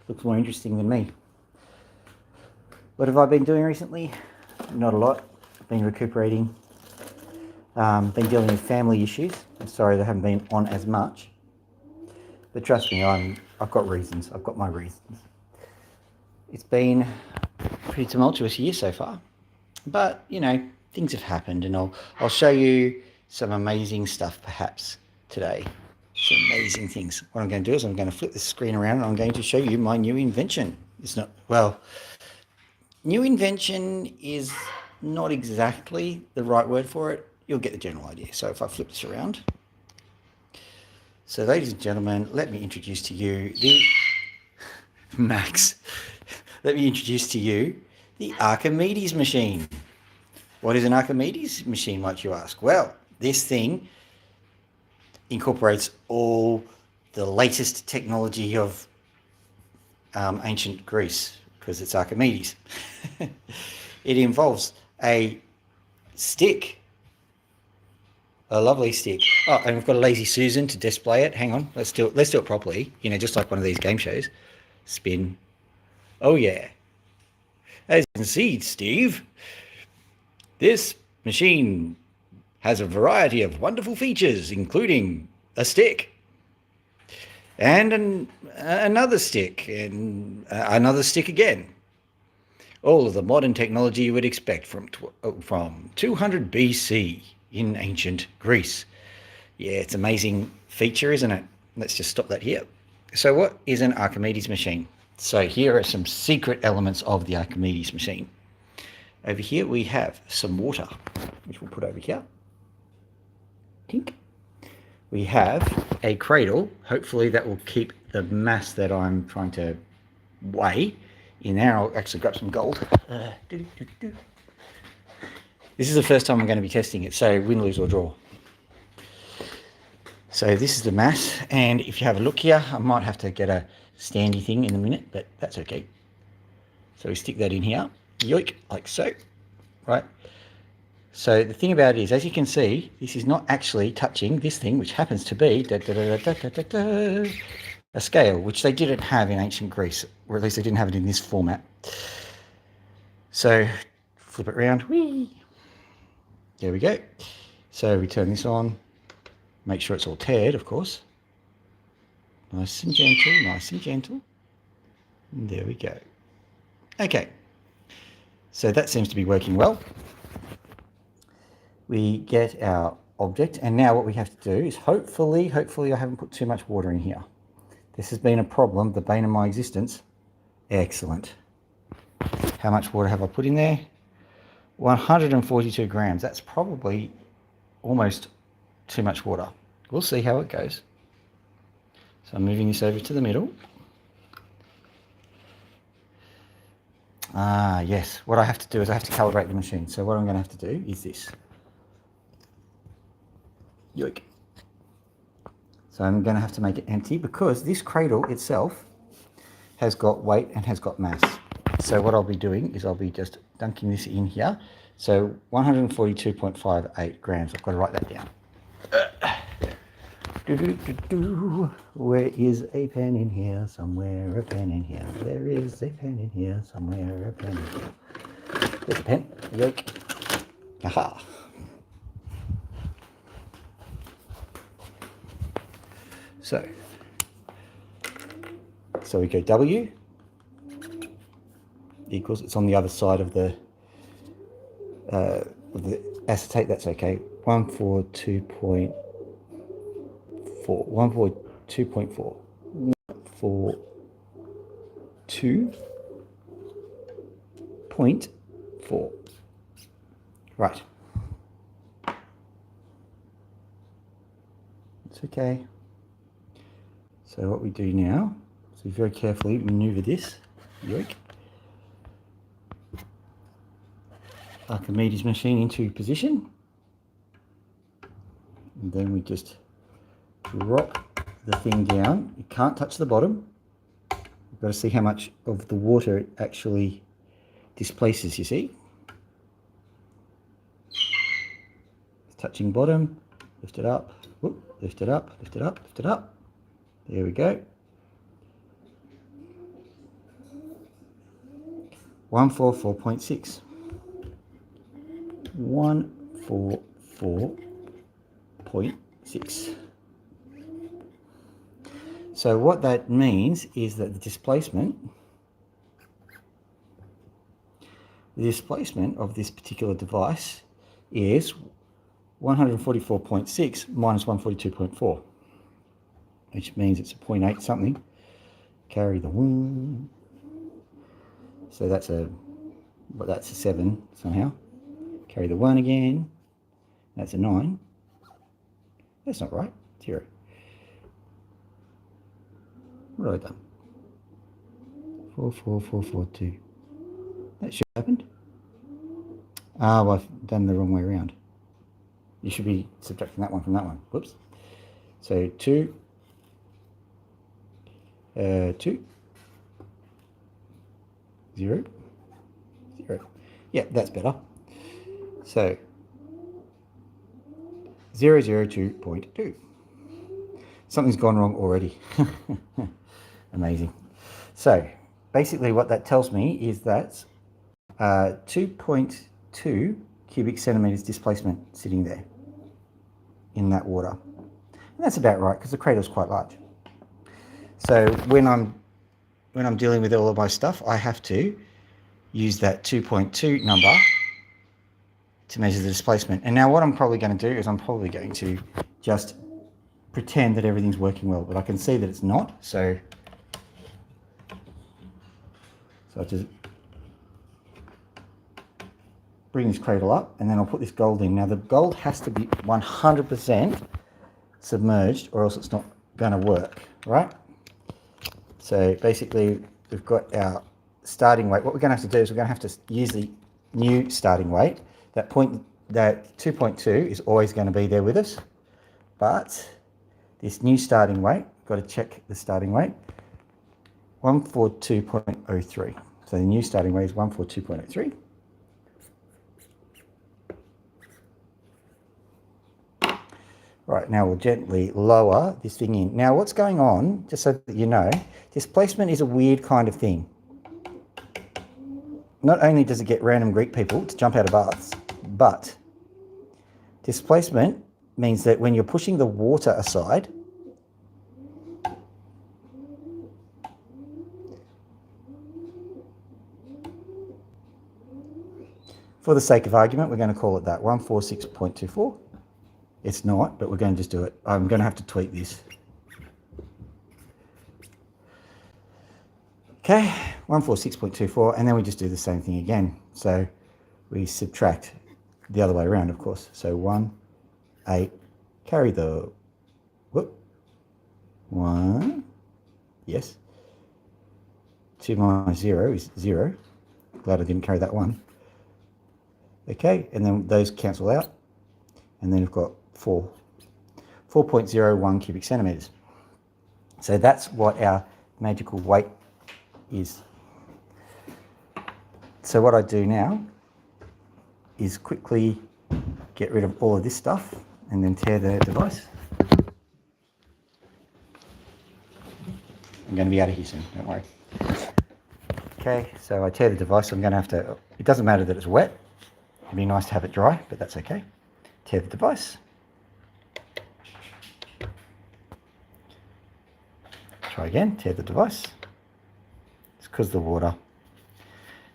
looks more interesting than me. What have I been doing recently? Not a lot. Been recuperating. Been dealing with family issues. I'm sorry they haven't been on as much. But trust me, I've got reasons. I've got my reasons. It's been a pretty tumultuous year so far. But, you know, things have happened, and I'll show you some amazing stuff perhaps today. Some amazing things. What I'm going to do is I'm going to flip the screen around and I'm going to show you my new invention. New invention is not exactly the right word for it. You'll get the general idea. So if I flip this around. So ladies and gentlemen, let me introduce to you the Max. Let me introduce to you the Archimedes machine. What is an Archimedes machine, might you ask? Well, this thing incorporates all the latest technology of ancient Greece, because it's Archimedes. It involves a stick, a lovely stick. Oh, and we've got a lazy Susan to display it. Hang on, let's do it properly. You know, just like one of these game shows. Spin. Oh yeah. As you can see, Steve, this machine has a variety of wonderful features, including a stick and another stick and another stick again. All of the modern technology you would expect from 200 BC in ancient Greece. Yeah, it's an amazing feature, isn't it? Let's just stop that here. So what is an Archimedes machine? So here are some secret elements of the Archimedes machine. Over here we have some water, which we'll put over here. Tink. We have a cradle. Hopefully that will keep the mass that I'm trying to weigh in there. I'll actually grab some gold. This is the first time I'm going to be testing it, so win, lose or draw. So this is the mass, and if you have a look here, I might have to get a standy thing in a minute, but that's okay. So we stick that in here, yoink, like so, right? So the thing about it is, as you can see, this is not actually touching this thing, which happens to be a scale, which they didn't have in ancient Greece, or at least they didn't have it in this format. So flip it around, whee! There we go. So we turn this on, make sure it's all tared, of course. Nice and gentle, nice and gentle. And there we go. Okay, so that seems to be working well. We get our object, and now what we have to do is hopefully I haven't put too much water in here. This has been a problem, the bane of my existence. Excellent. How much water have I put in there? 142 grams. That's probably almost too much water. We'll see how it goes. So I'm moving this over to the middle. Yes, what I have to do is I have to calibrate the machine. So what I'm going to have to do is this. Yoik. So I'm going to have to make it empty because this cradle itself has got weight and has got mass. So what I'll be doing is I'll be just dunking this in here. So 142.58 grams. I've got to write that down. Where is a pen in here? Somewhere a pen in here. There is a pen in here. Somewhere a pen in here. There's a pen. Yoke. Aha. So we go W equals, it's on the other side of the acetate, that's okay. 142.4. 142.4. 142.4. Right. It's okay. So what we do now, so we very carefully maneuver this, yoke, Archimedes machine into position, and then we just drop the thing down. You can't touch the bottom. You've got to see how much of the water it actually displaces, you see. It's touching bottom, lift it up, whoop, lift it up, lift it up, lift it up. There we go. 144.6. 144.6. So what that means is that the displacement of this particular device is 144.6 minus 142.4, which means it's a 0.8 something. Carry the 1. So that's a 7 somehow. Carry the 1 again. That's a 9. That's not right. 0. What have I done? 44442. That should have happened. Oh, I've done the wrong way around. You should be subtracting that one from that one. Whoops. So 2, 2, 0, 0. Yeah, that's better. So 002.2. Something's gone wrong already. Amazing. So basically what that tells me is that 2.2 cubic centimeters displacement sitting there in that water. And that's about right because the crater is quite large. So when I'm dealing with all of my stuff, I have to use that 2.2 number to measure the displacement. And now what I'm probably going to do is I'm probably going to just pretend that everything's working well, but I can see that it's not. So I just bring this cradle up and then I'll put this gold in. Now the gold has to be 100% submerged or else it's not going to work, right? So basically we've got our starting weight. What we're going to have to do is we're going to have to use the new starting weight. That 2.2 is always going to be there with us, but this new starting weight, got to check the starting weight, 142.03. So the new starting weight is 142.03. Right, now we'll gently lower this thing in. Now what's going on, just so that you know, displacement is a weird kind of thing. Not only does it get random Greek people to jump out of baths, but displacement means that when you're pushing the water aside, for the sake of argument, we're going to call it that, 146.24. It's not, but we're going to just do it. I'm going to have to tweak this. Okay, 146.24, and then we just do the same thing again. So we subtract the other way around, of course. So 1, 8, carry the, 1, yes. 2 minus 0 is 0. Glad I didn't carry that 1. Okay, and then those cancel out. And then we've got 4.01 cubic centimeters. So that's what our magical weight is. So what I do now is quickly get rid of all of this stuff and then tear the device. I'm going to be out of here soon, don't worry. Okay, so I tear the device. I'm going to have to, it doesn't matter that it's wet. It'd be nice to have it dry, but that's okay. Tear the device. Try again, tear the device. It's because of the water.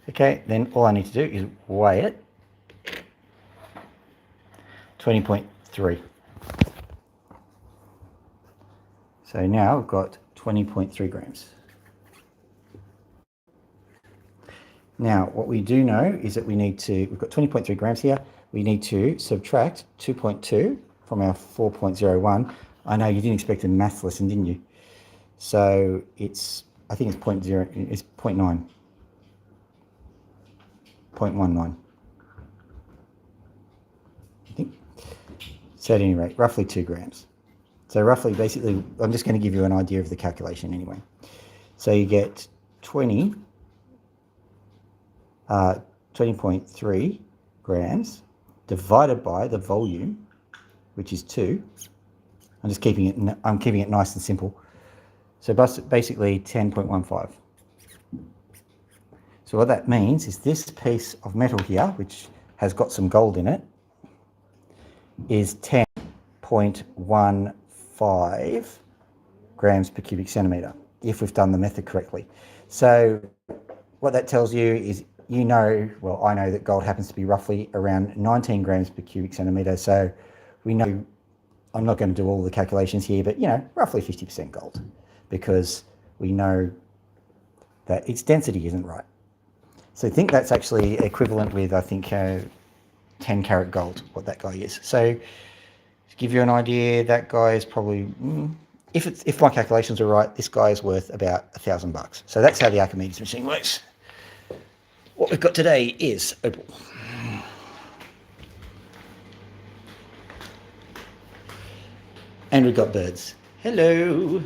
Okay, then all I need to do is weigh it. 20.3. So now we've got 20.3 grams. Now, what we do know is that we've got 20.3 grams here. We need to subtract 2.2 from our 4.01. I know you didn't expect a maths lesson, didn't you? So I think it's 0.9. 0.19. I think. So at any rate, roughly 2 grams. So roughly, basically, I'm just going to give you an idea of the calculation anyway. So you get 20.3 grams divided by the volume, which is 2. I'm keeping it nice and simple. So basically 10.15. So So what that means is this piece of metal here, which has got some gold in it, is 10.15 grams per cubic centimetre, if we've done the method correctly. So what that tells you is, I know that gold happens to be roughly around 19 grams per cubic centimetre. So we know, I'm not going to do all the calculations here, but roughly 50% gold, because we know that its density isn't right. So I think that's actually equivalent with, I think, 10 karat gold, what that guy is. So to give you an idea, that guy is probably, if my calculations are right, this guy is worth about $1,000. So that's how the Archimedes machine works. What we've got today is opal. And we've got birds. Hello.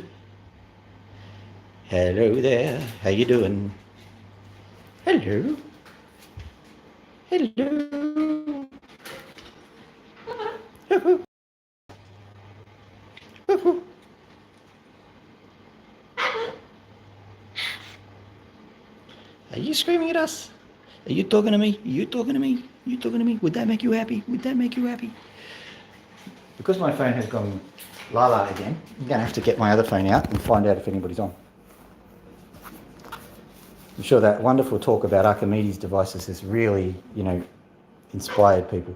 Hello there. How you doing? Hello. Hello. Are you screaming at us? Are you talking to me? Are you talking to me? Are you talking to me? Would that make you happy? Would that make you happy? Because my phone has gone la-la again, I'm going to have to get my other phone out and find out if anybody's on. I'm sure that wonderful talk about Archimedes devices has really, inspired people.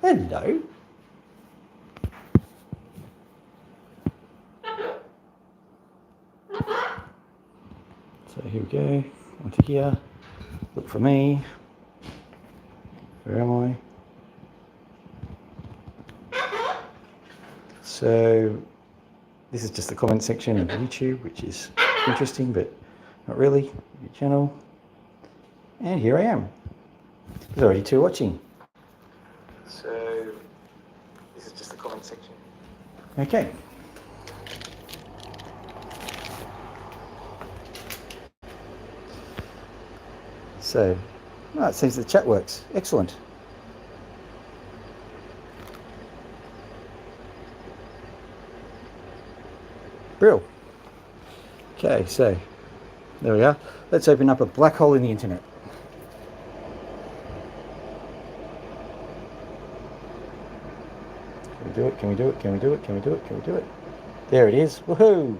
Hello. So here we go, onto here, look for me. Where am I? So this is just the comment section of YouTube, which is interesting, but not really. Your channel. And here I am. There's already 2 watching. So this is just the comment section. Okay. So, it seems the chat works. Excellent. Brill. Okay, so there we are. Let's open up a black hole in the internet. Can we do it? Can we do it? Can we do it? Can we do it? Can we do it? There it is. Woohoo!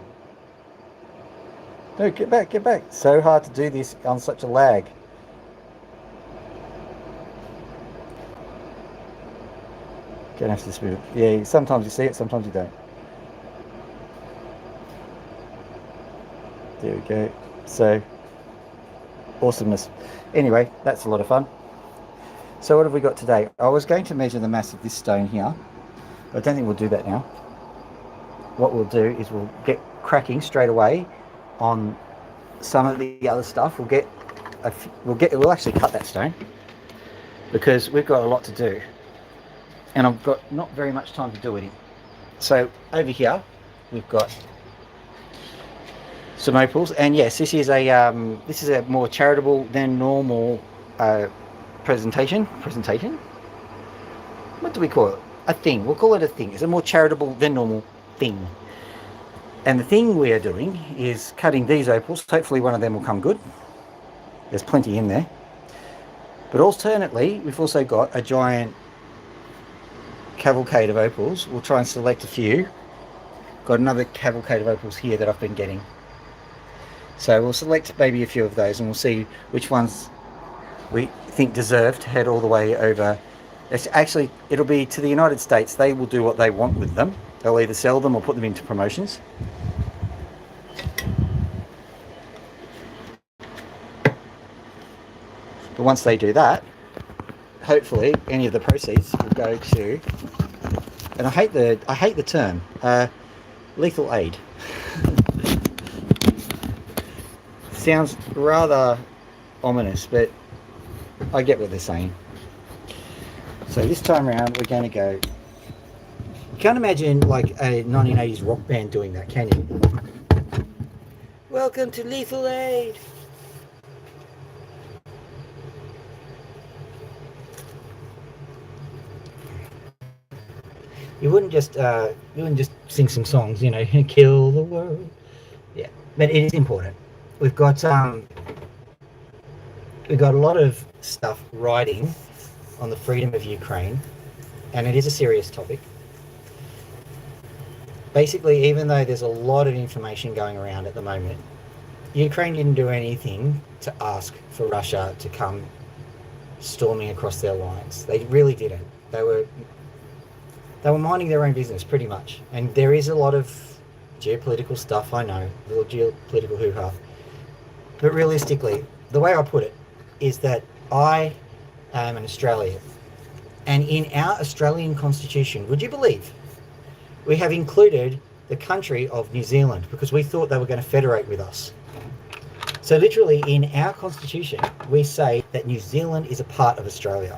No, get back, get back. So hard to do this on such a lag. Gonna have to smooth. Yeah, sometimes you see it, sometimes you don't. There we go. So, awesomeness. Anyway, that's a lot of fun. So what have we got today? I was going to measure the mass of this stone here, but I don't think we'll do that now. What we'll do is we'll get cracking straight away on some of the other stuff. We'll actually cut that stone, because we've got a lot to do, and I've got not very much time to do it in. So over here we've got some opals, and yes, this is a more charitable than normal presentation. What do we call it? A thing. We'll call it a thing. It's a more charitable than normal thing. And the thing we are doing is cutting these opals. Hopefully one of them will come good. There's plenty in there. But alternately, we've also got a giant cavalcade of opals. We'll try and select a few. Got another cavalcade of opals here that I've been getting. So we'll select maybe a few of those, and we'll see which ones we think deserve to head all the way over. Actually, it'll be to the United States. They will do what they want with them. They'll either sell them or put them into promotions. But once they do that, hopefully any of the proceeds will go to, and I hate the term, lethal aid. Sounds rather ominous, but I get what they're saying. So this time around, we're going to go. You can't imagine like a 1980s rock band doing that, can you? Welcome to Lethal Aid. You wouldn't just sing some songs, you know, kill the world. Yeah, but it is important. We've got we've got a lot of stuff riding on the freedom of Ukraine, and it is a serious topic. Basically, even though there's a lot of information going around at the moment, Ukraine didn't do anything to ask for Russia to come storming across their lines. They really didn't. They were minding their own business pretty much. And there is a lot of geopolitical stuff, I know, a little geopolitical hoo-ha. But realistically, the way I put it is that I am an Australian. And in our Australian Constitution, would you believe, we have included the country of New Zealand because we thought they were going to federate with us. So literally in our Constitution, we say that New Zealand is a part of Australia.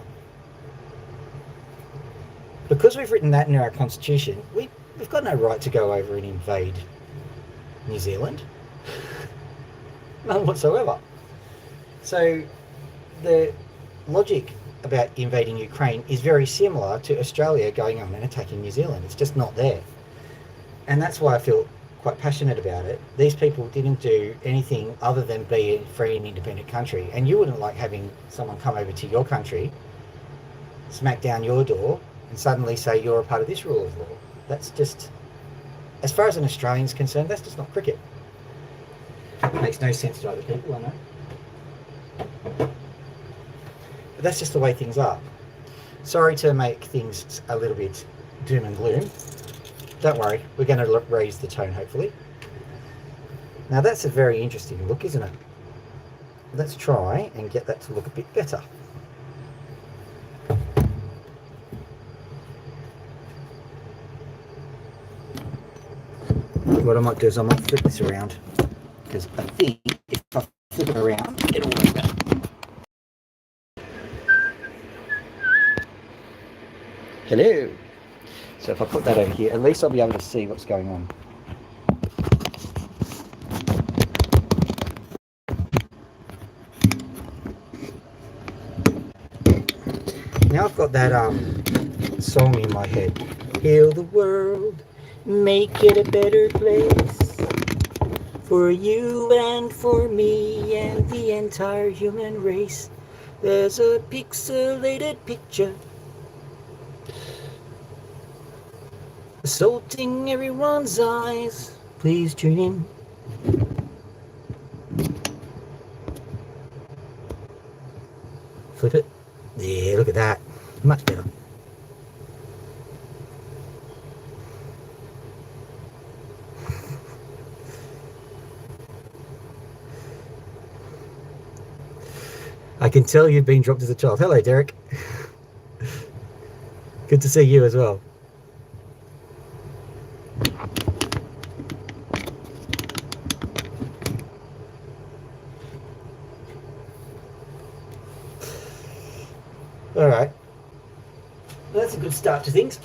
Because we've written that in our Constitution, we've got no right to go over and invade New Zealand. None whatsoever. So the logic about invading Ukraine is very similar to Australia going on and attacking New Zealand. It's just not there. And that's why I feel quite passionate about it. These people didn't do anything other than be a free and independent country. And you wouldn't like having someone come over to your country, smack down your door, and suddenly say you're a part of this rule of law. That's just, as far as an Australian's concerned, that's just not cricket. It makes no sense to other people, I know. But that's just the way things are. Sorry to make things a little bit doom and gloom. Don't worry, we're going to raise the tone, hopefully. Now that's a very interesting look, isn't it? Let's try and get that to look a bit better. What I might do is I might flip this around, because I think if I flip it around, it'll work better. Hello. So if I put that over here, at least I'll be able to see what's going on. Now I've got that song in my head. Heal the world, make it a better place for you and for me and the entire human race. There's a pixelated picture assaulting everyone's eyes. Please tune in. Flip it. Yeah, look at that. Much better. I can tell you've been dropped as a child. Hello, Derek. Good to see you as well. All right. Well, that's a good start to things.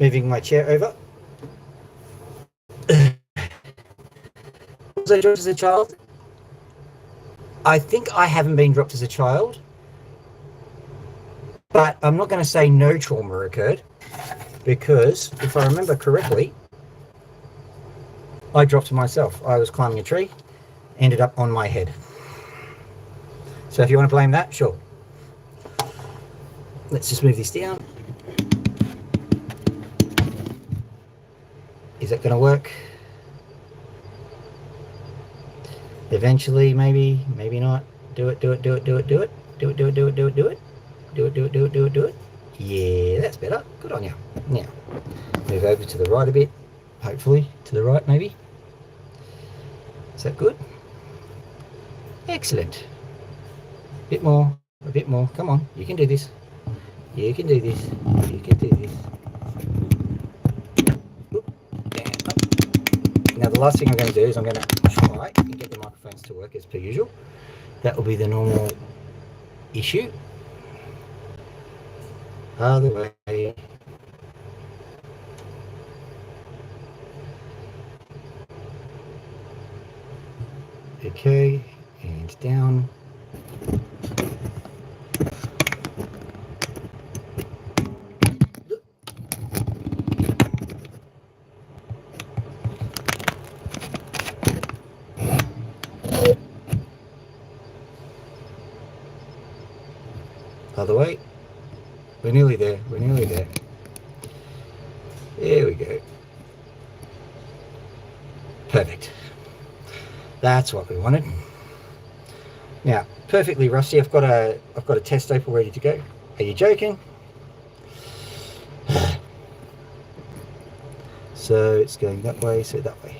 Moving my chair over. Was I dropped as a child? I think I haven't been dropped as a child, but I'm not going to say no trauma occurred, because if I remember correctly, I dropped myself. I was climbing a tree, ended up on my head. So if you want to blame that, sure. Let's just move this down. Is that going to work? Eventually, maybe, maybe not. Do it, do it, do it, do it, do it. Do it, do it, do it, do it, do it. Do it, do it, do it, do it, do it. Yeah, that's better. Good on you. Now, move over to the right a bit. Hopefully, to the right, maybe. Is that good? Excellent. A bit more, a bit more. Come on, you can do this. You can do this. You can do this. Oop, down, up. Now, the last thing I'm going to do is I'm going to try and get the microphones to work as per usual. That will be the normal issue. Other way. Okay, and down. Other way. We're nearly there. We're nearly there. There we go. Perfect. That's what we wanted. Now, perfectly rusty. I've got a test opal ready to go. Are you joking? So it's going that way, so that way.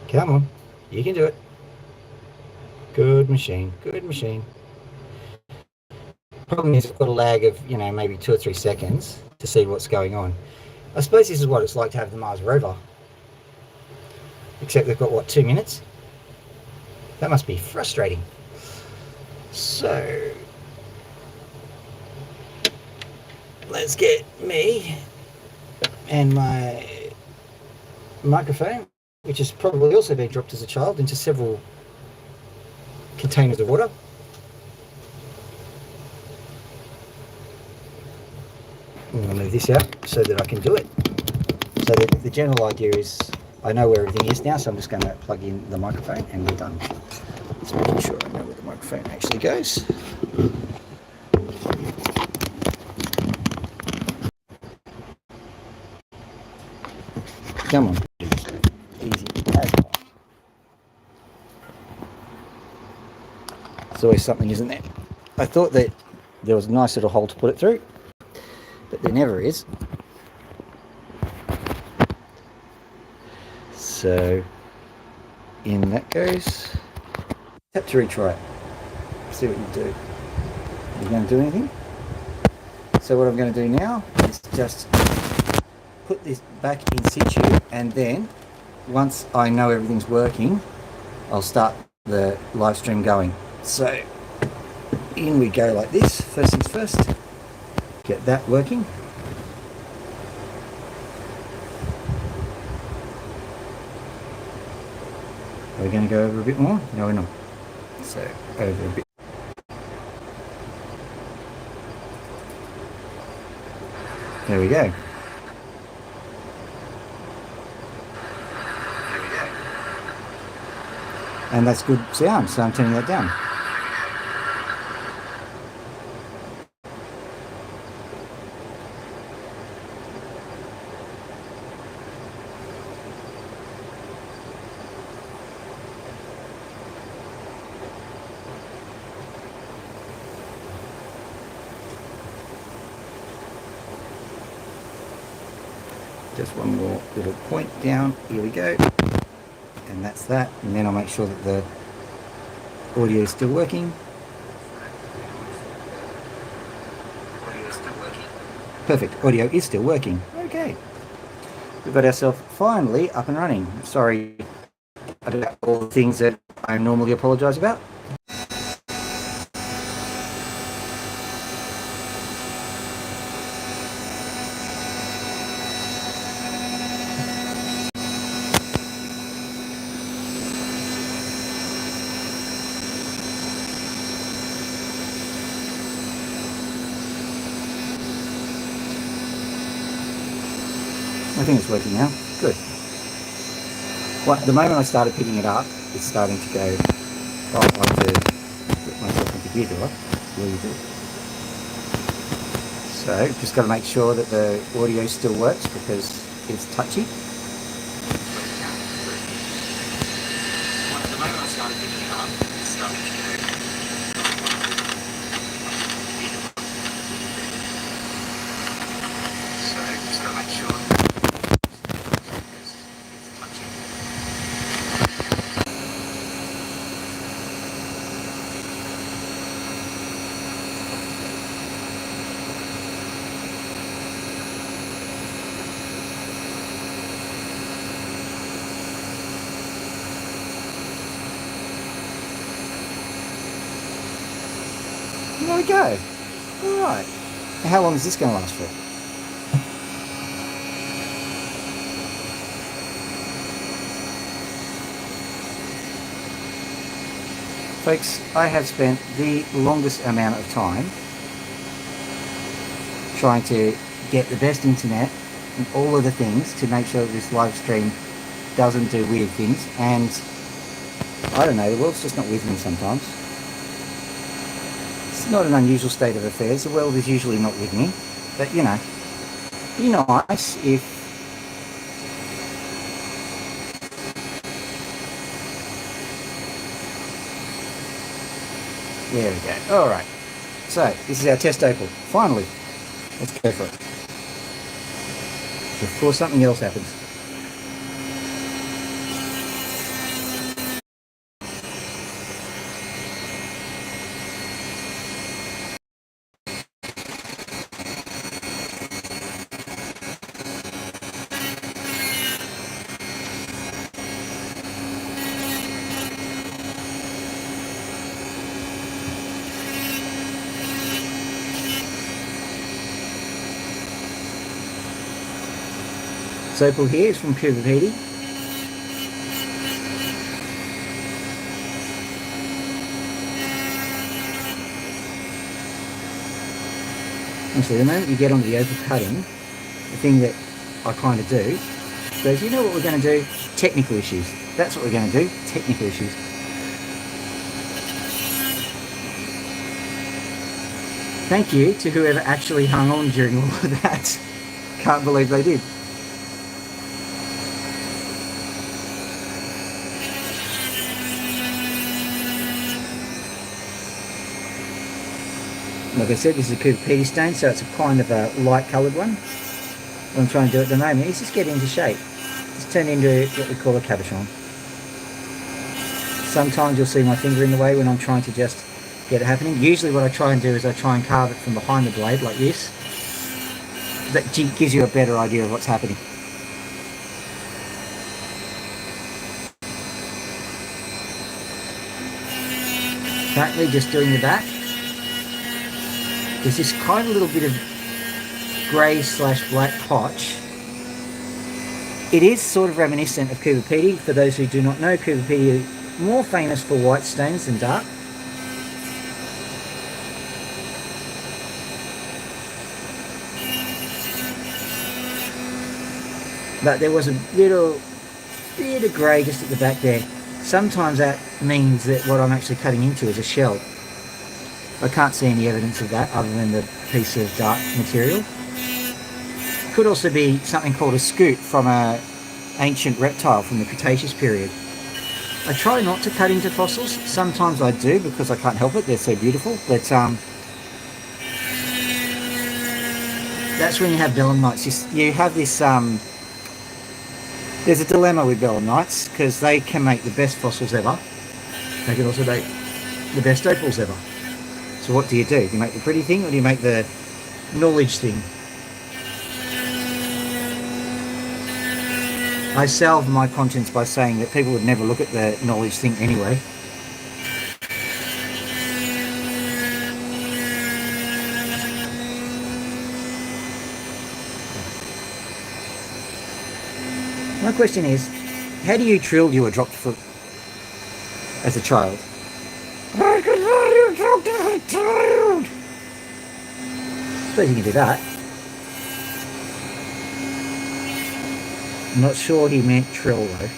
Come on, you can do it. Good machine, good machine. Problem is I've got a lag of, you know, maybe 2 or 3 seconds to see what's going on. I suppose this is what it's like to have the Mars rover. Except they've got, what, 2 minutes? That must be frustrating. So, let's get me and my microphone, which has probably also been dropped as a child, into several containers of water. I'm going to move this out so that I can do it. So the general idea is I know where everything is now, so I'm just going to plug in the microphone and we're done. Just making sure I know where the microphone actually goes. Come on. Easy. There's always something, isn't there? I thought that there was a nice little hole to put it through, but there never is. So in that goes. Tap to retry it. See what you do. Are you going to do anything? So what I'm going to do now is just put this back in situ, and then once I know everything's working, I'll start the live stream going. So in we go like this. First things first, get that working. Are we going to go over a bit more? No, we're not. So over a bit. There we go. And that's good sound, so I'm turning that down. Just one more little point down. Here we go. And that's that. And then I'll make sure that the audio is still working. Perfect. Audio is still working. Okay. We've got ourselves finally up and running. Sorry about all the things that I normally apologise about. I think it's working now. Good. Well, the moment I started picking it up, it's starting to go. Oh, I have to put myself into gear, do I? Really do. So, just got to make sure that the audio still works because it's touchy. The moment I started picking it up, it's starting to go. So, just got to make sure. There we go. All right. Now, how long is this going to last for? Folks, I have spent the longest amount of time trying to get the best internet and all of the things to make sure that this live stream doesn't do weird things, and I don't know, the world's just not with me sometimes. It's not an unusual state of affairs. The world is usually not with me. But, you know, be nice if... There we go. All right. So, this is our test opal. Finally. Let's go for it. Before something else happens. This opal here is from Coober Pedy. And so the moment you get onto the opal cutting, the thing that I kind of do, goes, you know what we're going to do? Technical issues. That's what we're going to do, technical issues. Thank you to whoever actually hung on during all of that. Can't believe they did. Like I said, this is a Coober Pedy stain, so it's a kind of a light coloured one. What I'm trying to do at the moment is just get into shape. It's turned into what we call a cabochon. Sometimes you'll see my finger in the way when I'm trying to just get it happening. Usually what I try and do is I try and carve it from behind the blade like this. That gives you a better idea of what's happening. Currently just doing the back. There's this kind of little bit of grey / black potch. It is sort of reminiscent of Coober Pedy. For those who do not know, Coober Pedy is more famous for white stains than dark. But there was a little bit of grey just at the back there. Sometimes that means that what I'm actually cutting into is a shell. I can't see any evidence of that other than the piece of dark material. Could also be something called a scute from an ancient reptile from the Cretaceous period. I try not to cut into fossils. Sometimes I do because I can't help it. They're so beautiful. But that's when you have belemnites. You have this... there's a dilemma with belemnites because they can make the best fossils ever. They can also make the best opals ever. So what do? Do you make the pretty thing or do you make the knowledge thing? I salve my conscience by saying that people would never look at the knowledge thing anyway. My question is, how do you trill your dropped foot as a child? I suppose you can do that. I'm not sure he meant trill though.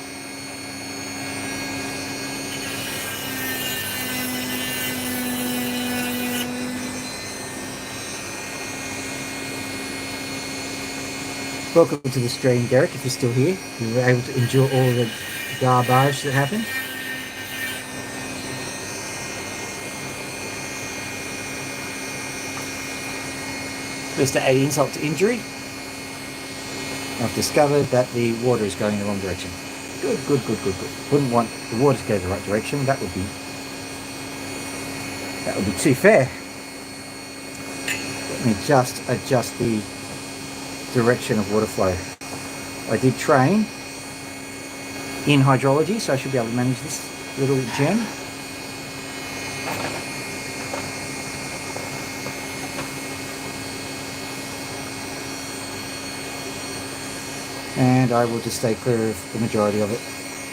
Welcome to the stream, Derek, if you're still here. You were able to endure all the garbage that happened. Just to add insult to injury, I've discovered that the water is going in the wrong direction. Good, good, good, good, good. Wouldn't want the water to go the right direction. That would be too fair. Let me just adjust the direction of water flow. I did train in hydrology, so I should be able to manage this little gem. And I will just stay clear of the majority of it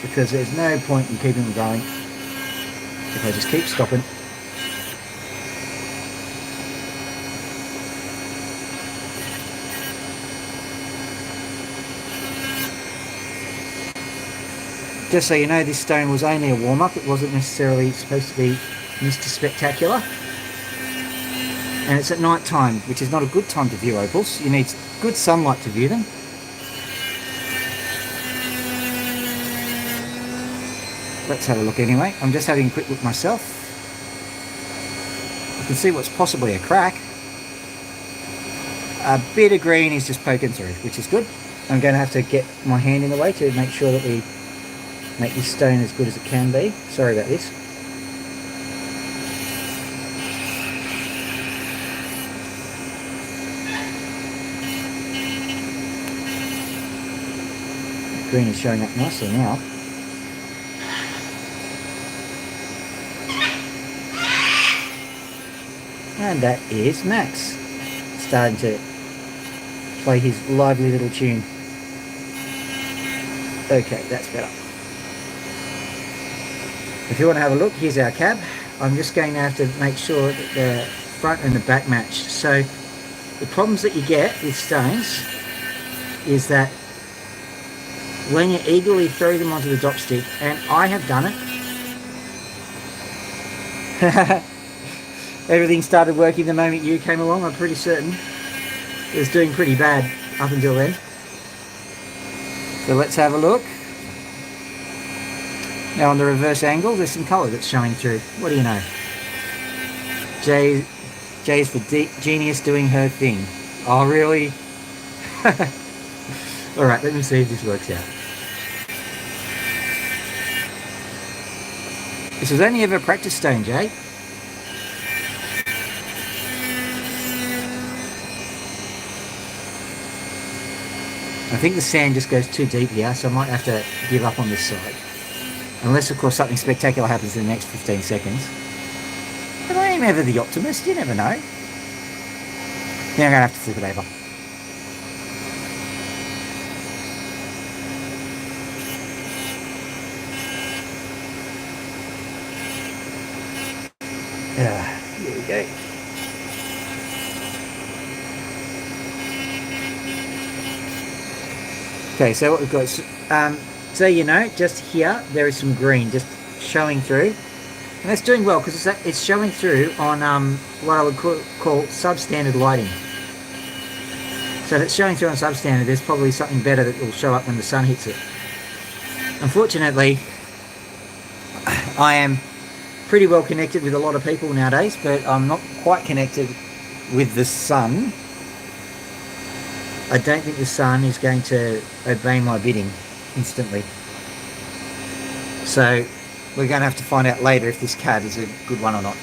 because there's no point in keeping them going if I just keep stopping. Just so you know, this stone was only a warm-up. It wasn't necessarily supposed to be Mr. Spectacular. And it's at night time, which is not a good time to view opals. You need good sunlight to view them. Let's have a look anyway. I'm just having a quick look myself. You can see what's possibly a crack. A bit of green is just poking through, which is good. I'm going to have to get my hand in the way to make sure that we make this stone as good as it can be. Sorry about this. The green is showing up nicely now. And that is Max, starting to play his lively little tune. Okay, that's better. If you want to have a look, here's our cab. I'm just going to have to make sure that the front and the back match. So the problems that you get with stones is that when you eagerly throw them onto the drop stick, and I have done it, everything started working the moment you came along. I'm pretty certain it was doing pretty bad up until then. So let's have a look. Now on the reverse angle, there's some colour that's showing through. What do you know? Jay's the genius doing her thing. Oh, really? Alright, let me see if this works out. This was only ever a practice stone, Jay. I think the sand just goes too deep here, so I might have to give up on this side. Unless, of course, something spectacular happens in the next 15 seconds. But I am ever the optimist, you never know. Then I'm going to have to flip it over. Here we go. Okay, so what we've got is, so you know, just here there is some green just showing through, and that's doing well because it's showing through on what I would call substandard lighting. So if it's showing through on substandard, there's probably something better that will show up when the sun hits it. Unfortunately, I am pretty well connected with a lot of people nowadays, but I'm not quite connected with the sun. I don't think the sun is going to obey my bidding instantly. So we're going to have to find out later if this card is a good one or not.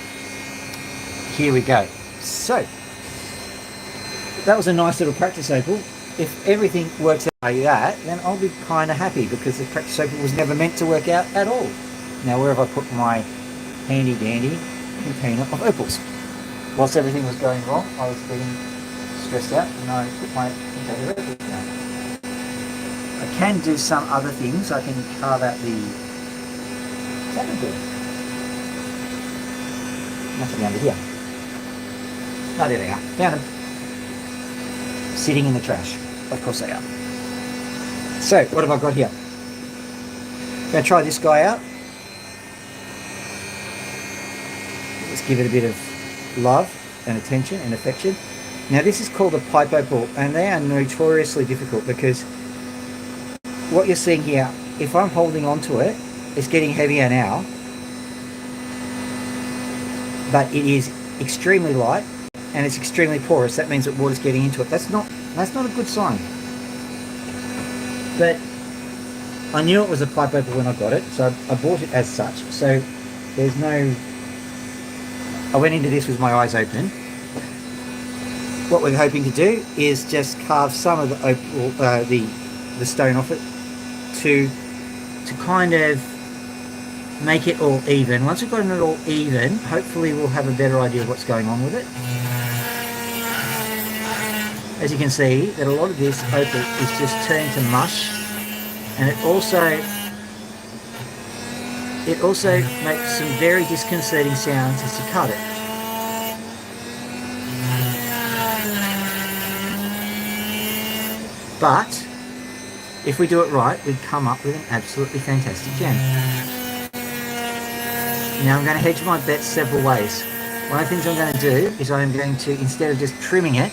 Here we go. So that was a nice little practice opal. If everything works out like that, then I'll be kind of happy because the practice opal was never meant to work out at all. Now where have I put my handy dandy container of opals? Whilst everything was going wrong, I was getting stressed out and I put my container of opals down. I can do some other things. I can carve out the second bit. Nothing under here. Oh, there they are. Found them. Sitting in the trash. Of course they are. So, what have I got here? I'm going to try this guy out. Let's give it a bit of love and attention and affection. Now this is called a pipe opal, and they are notoriously difficult because what you're seeing here, if I'm holding on to it, it's getting heavier now, but it is extremely light and it's extremely porous. That means that water's getting into it. That's not a good sign. But I knew it was a pipe opal when I got it, so I bought it as such. So there's no... I went into this with my eyes open. What we're hoping to do is just carve some of the opal, the stone off it to kind of make it all even. Once we've gotten it all even, hopefully we'll have a better idea of what's going on with it. As you can see, that a lot of this opal is just turning to mush, and it also makes some very disconcerting sounds as you cut it. But if we do it right, we'd come up with an absolutely fantastic gem. Now I'm going to hedge my bets several ways. One of the things I'm going to do is I'm going to, instead of just trimming it,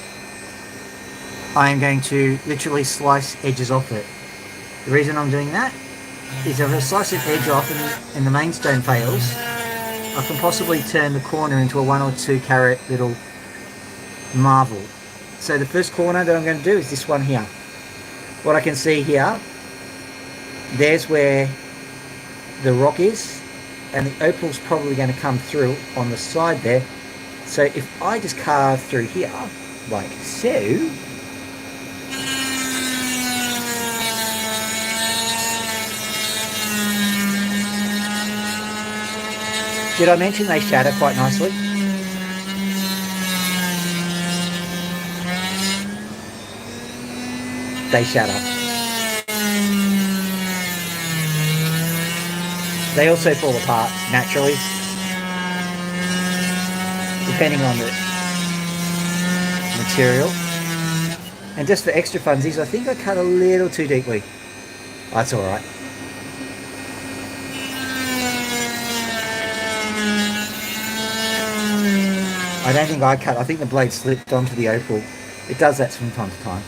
I am going to literally slice edges off it. The reason I'm doing that is if I slice an edge off and the main stone fails, I can possibly turn the corner into a 1 or 2 carat little marvel. So the first corner that I'm going to do is this one here. What I can see here, there's where the rock is, and the opal's probably going to come through on the side there. So if I just carve through here, like so, did I mention they shatter quite nicely? They shatter. They also fall apart naturally, depending on the material. And just for extra funsies, I think I cut a little too deeply. That's alright. I don't think I cut, I think the blade slipped onto the opal. It does that from time to time.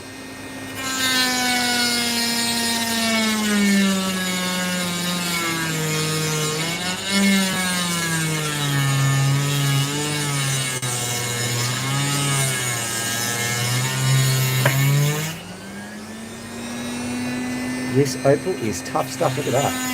This opal is tough stuff, look at that.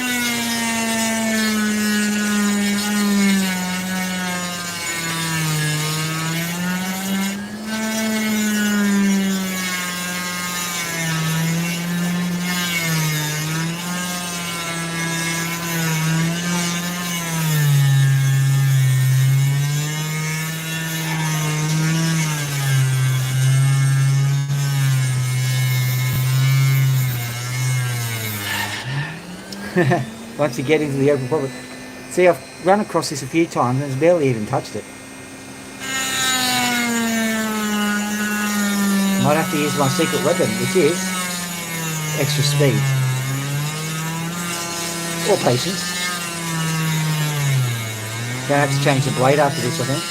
Once you get into the opal problem. See, I've run across this a few times and it's barely even touched it. Might have to use my secret weapon, which is extra speed. Or patience. Gonna have to change the blade after this, I think.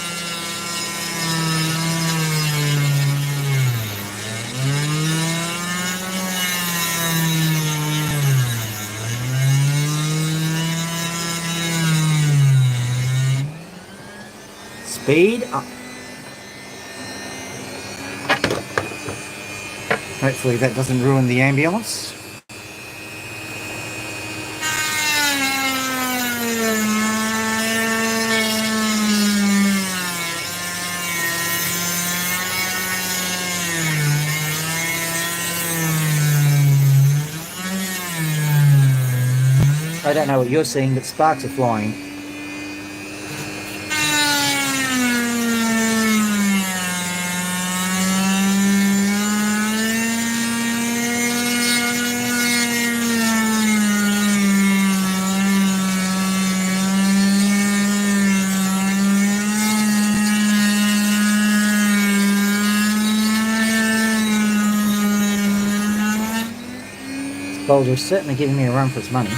Speed up. Hopefully that doesn't ruin the ambience. I don't know what you're seeing, but sparks are flying. Boulder is certainly giving me a run for its money.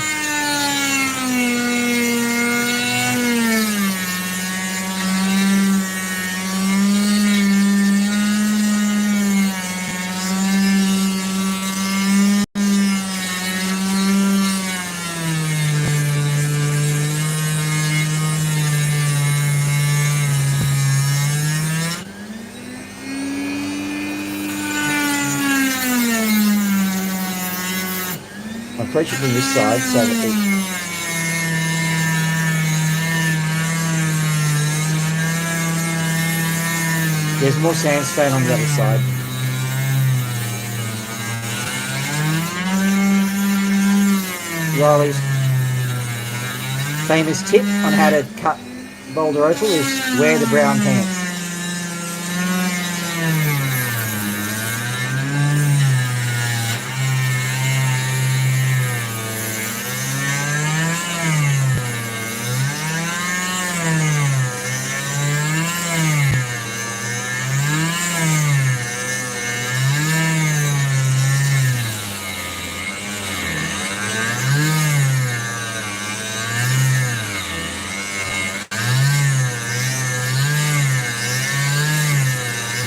Approach it from this side so that there's more sandstone on the other side. Riley's famous tip on how to cut boulder opal is wear the brown pants.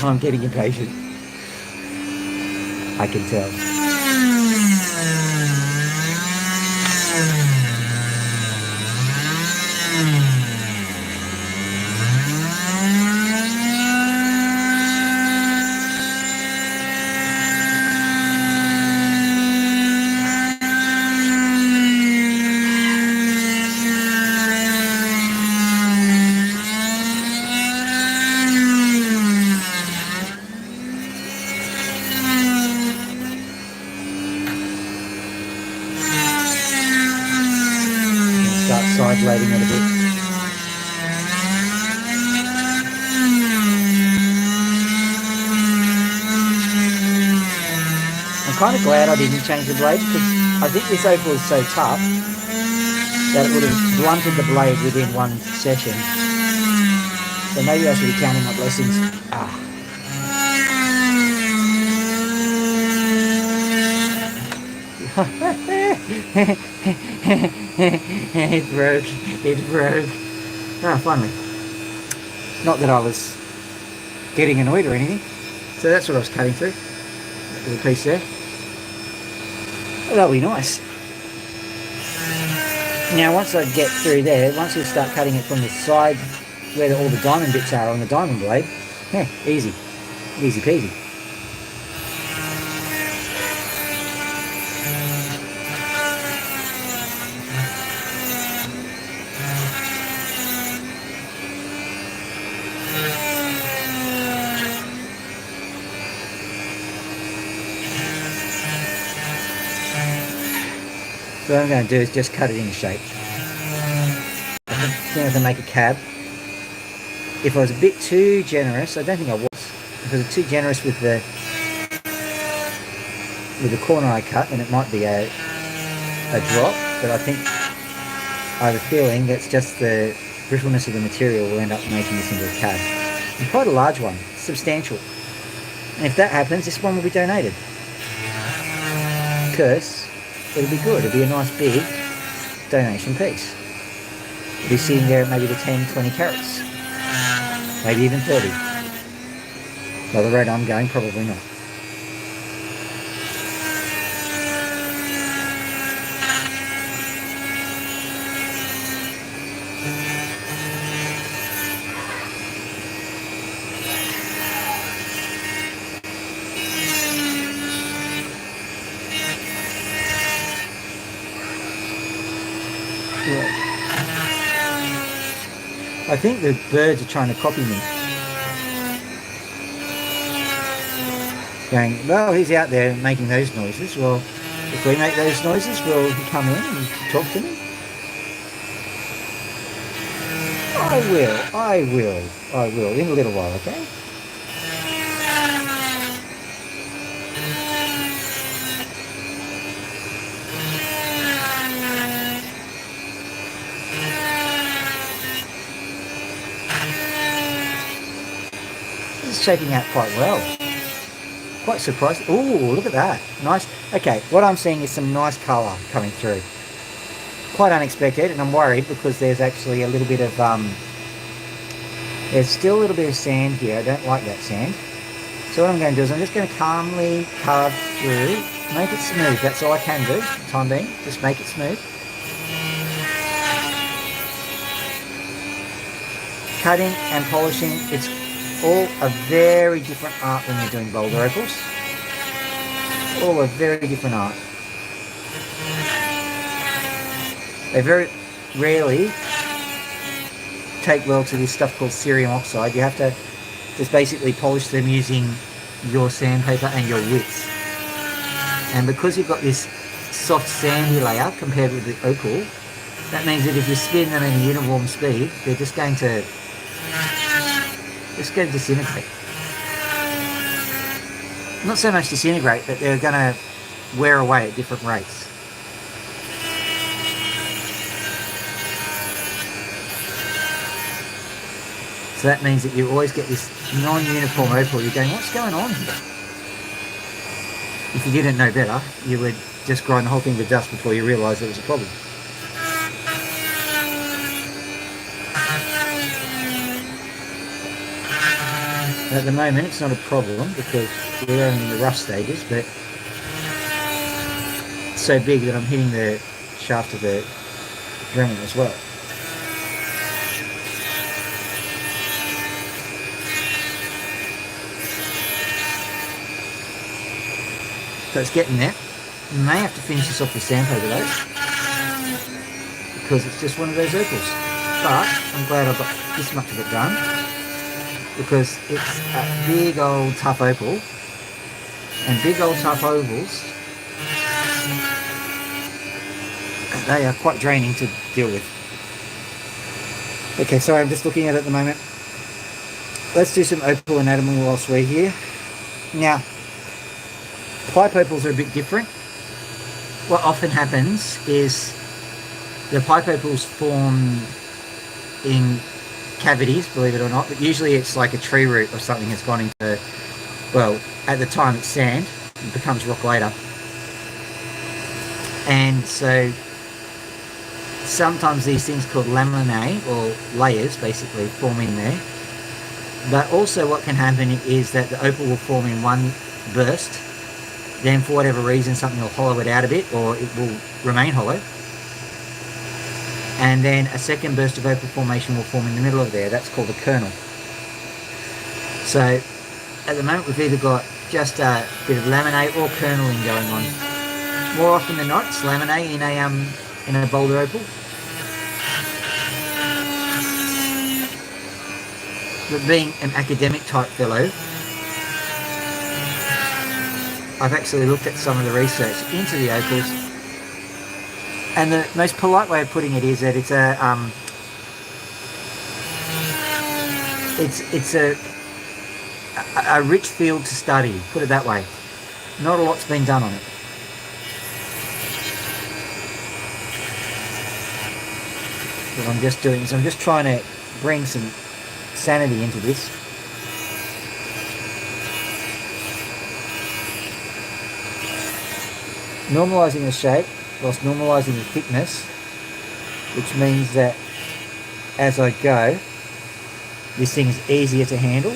I'm getting impatient. I can tell. Start side blading it a bit. I'm kind of glad I didn't change the blade because I think this opal is so tough that it would have blunted the blade within one session. So maybe I should be counting my blessings. It broke. It broke. Ah, finally. Not that I was getting annoyed or anything. So that's what I was cutting through. That little piece there. Well, that'll be nice. Now once I get through there, once we start cutting it from the side where all the diamond bits are on the diamond blade, yeah, easy. Easy peasy. So what I'm going to do is just cut it in shape. I think I can make a cab. If I was a bit too generous, I don't think I was. If I was too generous with the corner I cut, then it might be a drop. But I think I have a feeling that's just the brittleness of the material will end up making this into a cab. And quite a large one, substantial. And if that happens, this one will be donated. Because it'll be good. It'll be a nice big donation piece. It'll be sitting there at maybe the 10, 20 carats. Maybe even 30. By the rate I'm going, probably not. I think the birds are trying to copy me. Going, well, he's out there making those noises. Well, if we make those noises, will he come in and talk to me? I will, in a little while, okay? This is shaping out quite well. Quite surprised. Ooh, look at that. Nice. Okay, what I'm seeing is some nice colour coming through. Quite unexpected, and I'm worried because there's actually a little bit of, there's still a little bit of sand here. I don't like that sand. So what I'm going to do is I'm just going to calmly carve through, make it smooth. That's all I can do for the time being. Just make it smooth. Cutting and polishing, it's all a very different art when you're doing boulder opals. All a very different art. They very rarely take well to this stuff called cerium oxide. You have to just basically polish them using your sandpaper and your wits. And because you've got this soft sandy layer compared with the opal, that means that if you spin them at a uniform speed, they're just going to disintegrate. Not so much disintegrate, but they're going to wear away at different rates. So that means that you always get this non-uniform opal. You're going, what's going on here? If you didn't know better, you would just grind the whole thing to dust before you realise there was a problem. At the moment, it's not a problem because we're only in the rough stages, but it's so big that I'm hitting the shaft of the Dremel as well. So it's getting there. May have to finish this off with sandpaper though, because it's just one of those opals. But I'm glad I've got this much of it done, because it's a big old tough opal, and big old tough ovals, they are quite draining to deal with. Okay, so I'm just looking at it at the moment. Let's do some opal anatomy whilst we're here. Now, pipe opals are a bit different. What often happens is the pipe opals form in cavities, believe it or not, but usually it's like a tree root or something has gone into, well, at the time it's sand, it becomes rock later. And so sometimes these things called laminae, or layers basically, form in there. But also what can happen is that the opal will form in one burst, then for whatever reason something will hollow it out a bit, or it will remain hollow, and then a second burst of opal formation will form in the middle of there. That's called a kernel. So at the moment we've either got just a bit of laminae or kerneling going on. More often than not it's laminae in a boulder opal. But being an academic type fellow, I've actually looked at some of the research into the opals, and the most polite way of putting it is that it's a rich field to study, put it that way. Not a lot's been done on it. What I'm just doing is I'm just trying to bring some sanity into this. Normalising the shape whilst normalising the thickness, which means that as I go, this thing is easier to handle.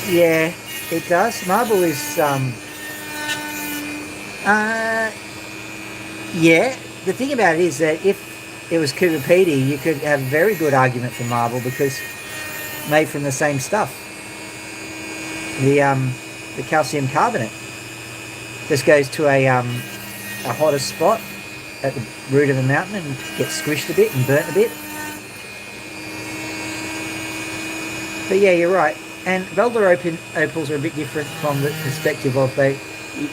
Yeah, it does. Marble is, yeah. The thing about it is that if it was Cooper Pedy, you could have a very good argument for marble because made from the same stuff. The calcium carbonate just goes to a hotter spot at the root of the mountain and gets squished a bit and burnt a bit. But yeah, you're right. And Boulder opals are a bit different from the perspective of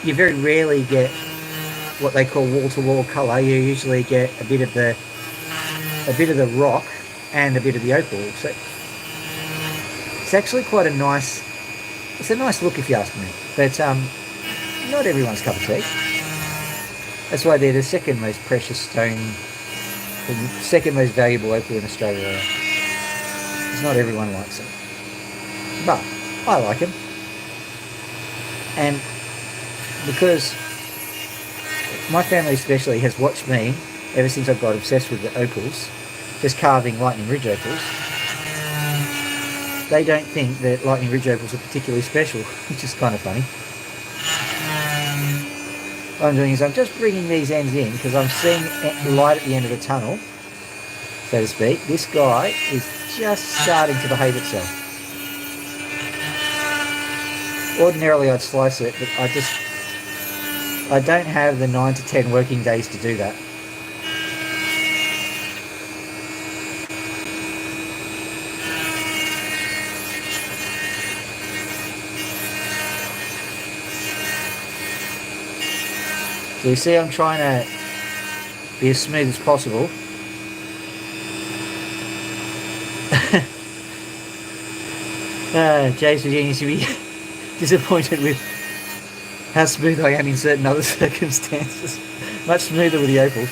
you very rarely get what they call wall-to-wall colour. You usually get a bit of the rock and a bit of the opal. So it's actually quite a nice look if you ask me. But not everyone's cup of tea. That's why they're the second most precious stone, the second most valuable opal in Australia. Because not everyone likes them. But I like them, and because my family especially has watched me ever since I got obsessed with the opals, just carving Lightning Ridge opals, they don't think that Lightning Ridge opals are particularly special, which is kind of funny. What I'm doing is I'm just bringing these ends in because I'm seeing light at the end of the tunnel, so to speak. This guy is just starting to behave itself. Ordinarily I'd slice it, but I don't have the 9 to 10 working days to do that. So you see I'm trying to be as smooth as possible. Jay's Virginia should be disappointed with how smooth I am in certain other circumstances. Much smoother with the opals.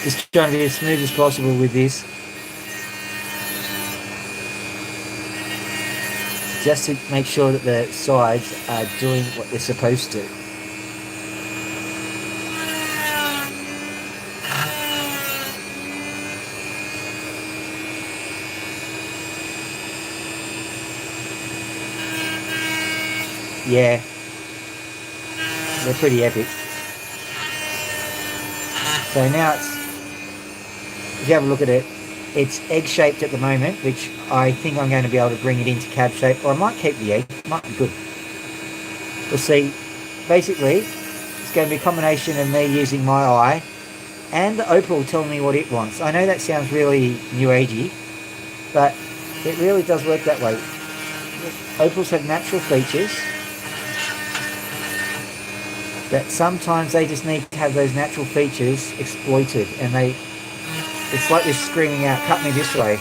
Just trying to be as smooth as possible with this. Just to make sure that the sides are doing what they're supposed to. Yeah, they're pretty epic. So now if you have a look at it, it's egg shaped at the moment, which I think I'm going to be able to bring it into cab shape, or I might keep the egg. Might be good. We'll see. Basically, it's going to be a combination of me using my eye and the Opal telling me what it wants. I know that sounds really new agey, but it really does work that way. Opals have natural features that sometimes they just need to have those natural features exploited, and it's like they're screaming out, cut me this way.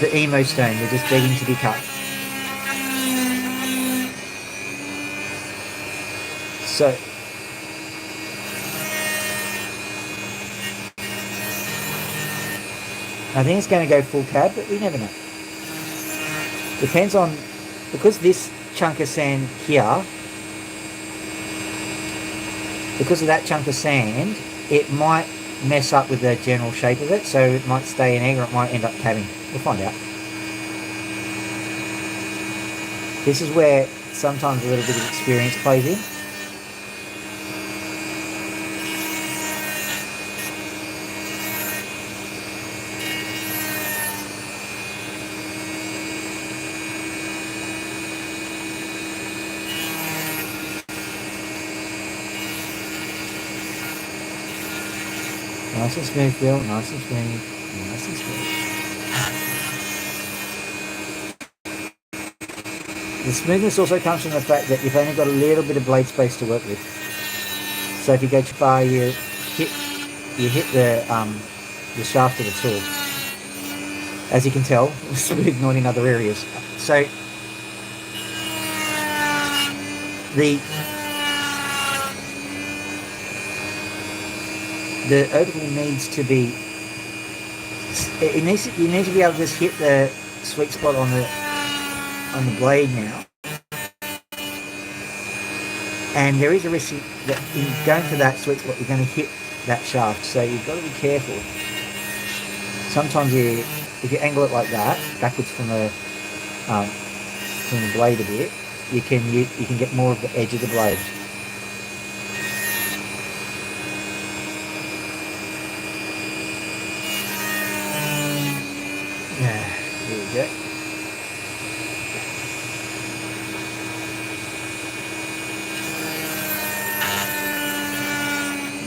The emo stone, they're just begging to be cut. So I think it's going to go full cab, but we never know. Depends on, because this chunk of sand here, because of that chunk of sand, it might mess up with the general shape of it, so it might stay an egg or it might end up cabbing. We'll find out. This is where sometimes a little bit of experience plays in. Nice and smooth, Bill. Nice and smooth. Nice and smooth. The smoothness also comes from the fact that you've only got a little bit of blade space to work with. So if you go too far, you hit the shaft of the tool. As you can tell, smooth not in other areas. So the Opal needs to be. You need to be able to just hit the sweet spot on the blade now. And there is a risk that in going for that sweet spot, you're going to hit that shaft. So you've got to be careful. Sometimes if you angle it like that, backwards from the blade a bit, you can get more of the edge of the blade. There we go.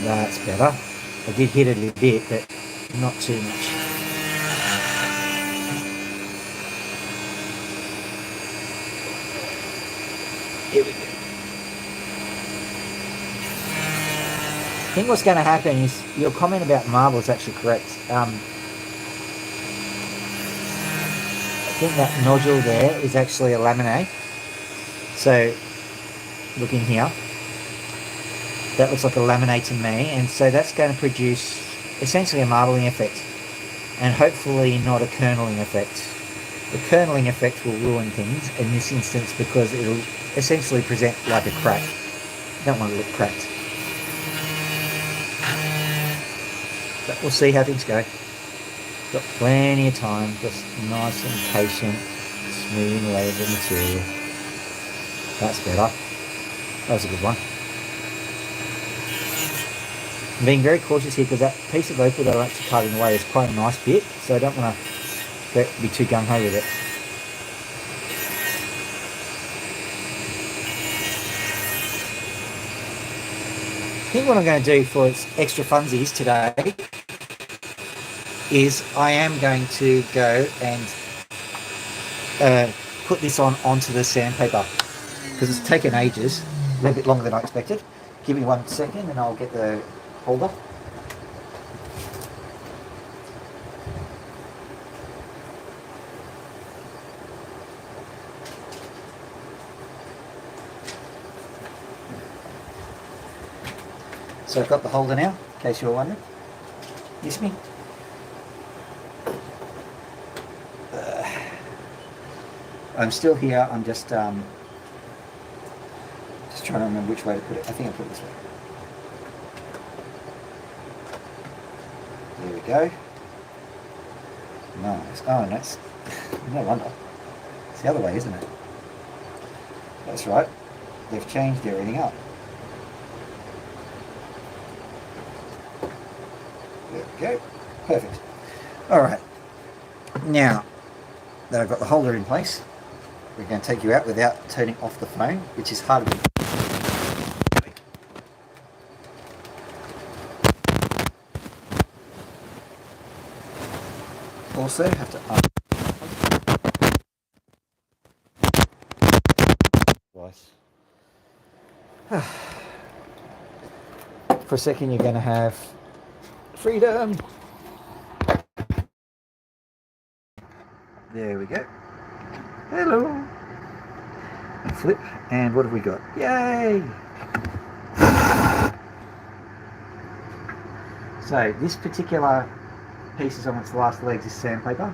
That's better. I did hit it a bit, but not too much. Here we go. I think what's going to happen is your comment about marble is actually correct. I think that nodule there is actually a laminate. So look in here. That looks like a laminate to me, and so that's going to produce essentially a marbling effect, and hopefully not a kerneling effect. The kerneling effect will ruin things in this instance because it'll essentially present like a crack. You don't want to look cracked. But we'll see how things go. Got plenty of time, just nice and patient, smooth and layered the material. That's better. That was a good one. I'm being very cautious here because that piece of opal that I'm actually cutting away is quite a nice bit, so I don't want to be too gung-ho with it. I think what I'm going to do for its extra funsies today is I am going to go and put this onto the sandpaper because it's taken ages, a little bit longer than I expected. Give me 1 second and I'll get the holder. So I've got the holder now, in case you were wondering. You see me? I'm still here. I'm just trying to remember which way to put it. I think I put it this way. There we go. Nice. Oh, that's no wonder. It's the other way, isn't it? That's right. They've changed everything up. There we go. Perfect. All right. Now that I've got the holder in place, we're going to take you out without turning off the phone, which is harder than... Also have to for a second you're going to have freedom. There we go. Hello. And flip, and what have we got? Yay! So this particular piece is on its last legs is sandpaper.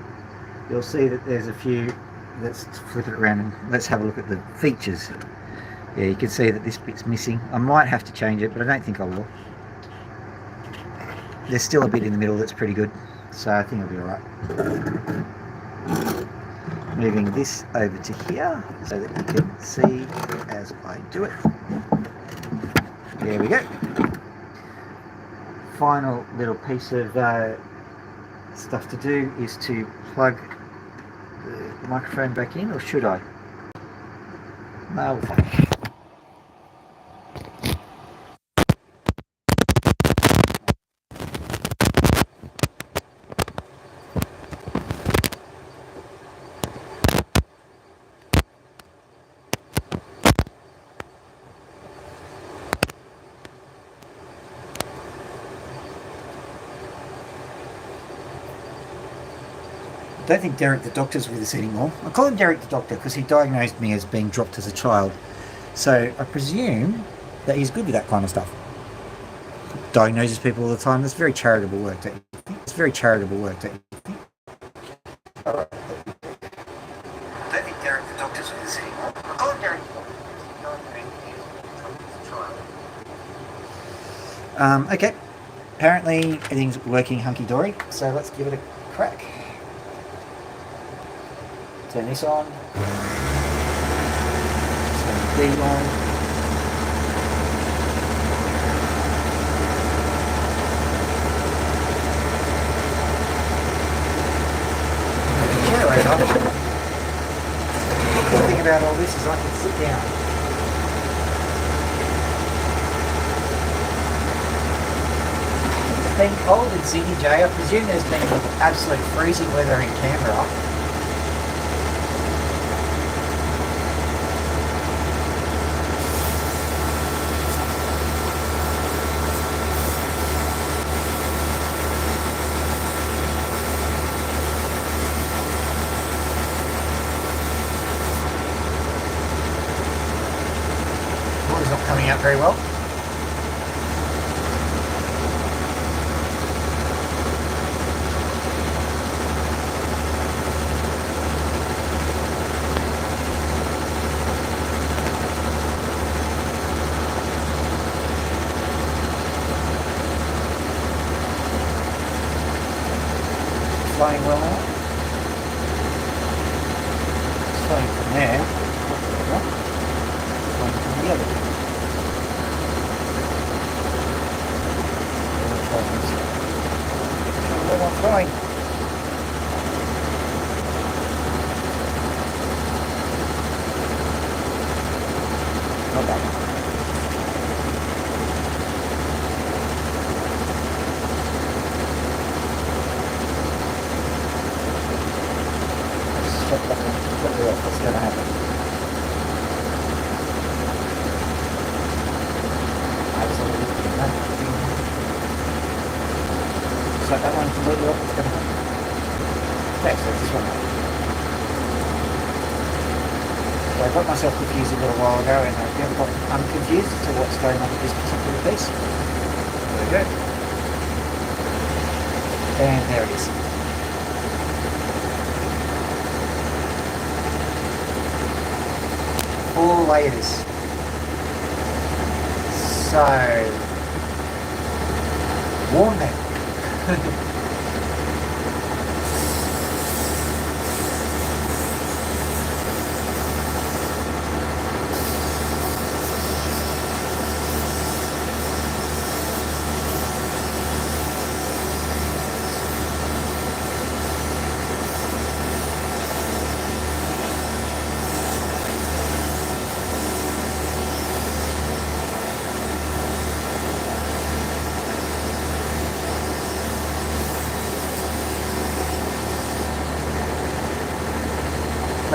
You'll see that there's a few. Let's flip it around and let's have a look at the features. Yeah, you can see that this bit's missing. I might have to change it, but I don't think I will. There's still a bit in the middle that's pretty good, so I think it'll be alright. Moving this over to here so that you can see as I do it. There we go. Final little piece of stuff to do is to plug the microphone back in, or should I? No, we'll fine. I don't think Derek the doctor's with us anymore. I call him Derek the doctor because he diagnosed me as being dropped as a child. So I presume that he's good with that kind of stuff. Diagnoses people all the time. That's very charitable work, don't you think? It's very charitable work, don't you think? Alright. I don't think Derek the doctor's with us anymore. I call him Derek the doctor because he diagnosed me as a child. Okay. Apparently everything's working hunky-dory, so let's give it a crack. Turn this on. Turn the bead on. Generator. The good thing about all this is I can sit down. It's been cold in Sydney, Jay. I presume there's been absolute freezing weather in Canberra. Not coming out very well. Flying well now. It's flying from there. Flying from the other. Fine. Not bad. What's going to happen? Absolutely nothing. So that one completely off, what's going to happen? Okay, so this one. So I got myself confused a little while ago, and I've never got unconfused as to what's going on with this particular piece. There we go. And there it is. Four layers. So warm then.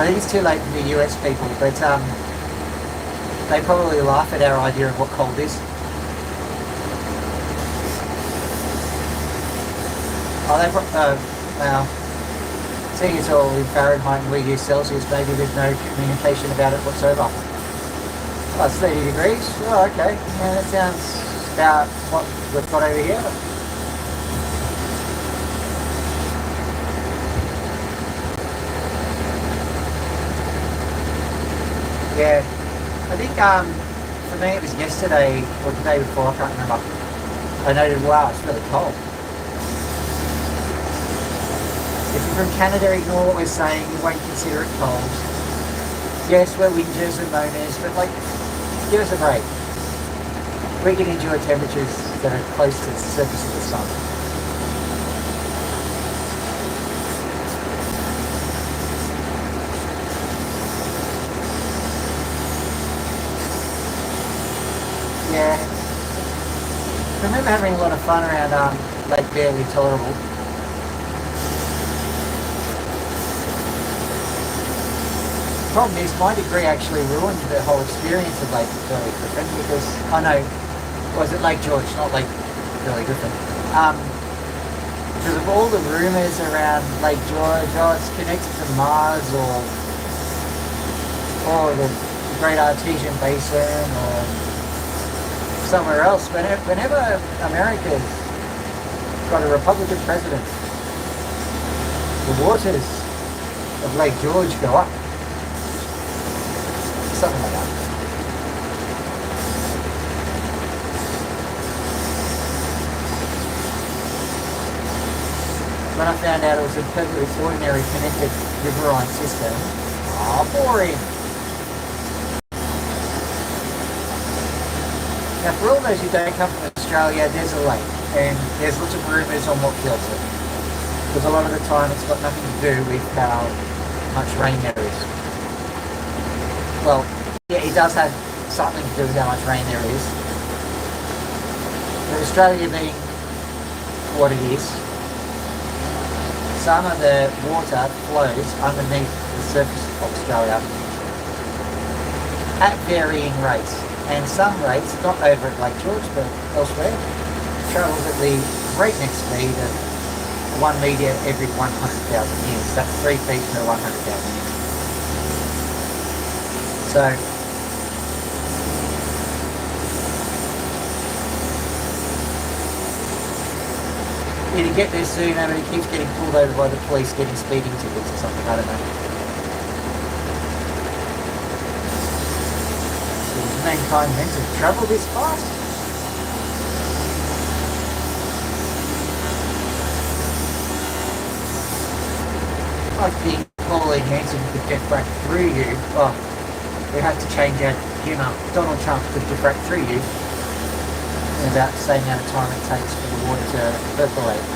I think it's too late for the US people, but they probably laugh at our idea of what cold is. Well, seeing it's all in Fahrenheit and we use Celsius, maybe there's no communication about it whatsoever. Oh, it's 30 degrees? Oh, okay. Yeah, that sounds about what we've got over here. Yeah, I think for me it was yesterday or the day before, I can't remember. I noted, wow, it's really cold. If you're from Canada, ignore what we're saying, you won't consider it cold. Yes, we're winters and moaners, but like, give us a break. We can enjoy temperatures that are close to the surface of the sun. Yeah. I remember having a lot of fun around Lake Barely Tolerable. The problem is my degree actually ruined the whole experience of Lake Barely Griffin because, oh no, was it Lake George, not Lake Barely Griffin. Because of all the rumours around Lake George, oh it's connected to Mars or the Great Artesian Basin or somewhere else. Whenever America's got a Republican president, the waters of Lake George go up. Something like that. When I found out it was a perfectly ordinary connected riverine system, boring. Now, for all those who don't come from Australia, there's a lake, and there's lots of rumours on what kills it. Because a lot of the time it's got nothing to do with how much rain there is. Well, yeah, it does have something to do with how much rain there is. But Australia being what it is, some of the water flows underneath the surface of Australia at varying rates. And some rates, not over at Lake George, but elsewhere, travels at the breakneck speed of 1 metre every 100,000 years. That's 3 feet per 100,000 years. So, either get there sooner, but he keeps getting pulled over by the police getting speeding tickets or something, I don't know. Mankind meant to travel this fast? I think Pauline Hanson could diffract through you. Oh, we have to change our humour. Donald Trump could diffract through you in about the same amount of time it takes for the water to percolate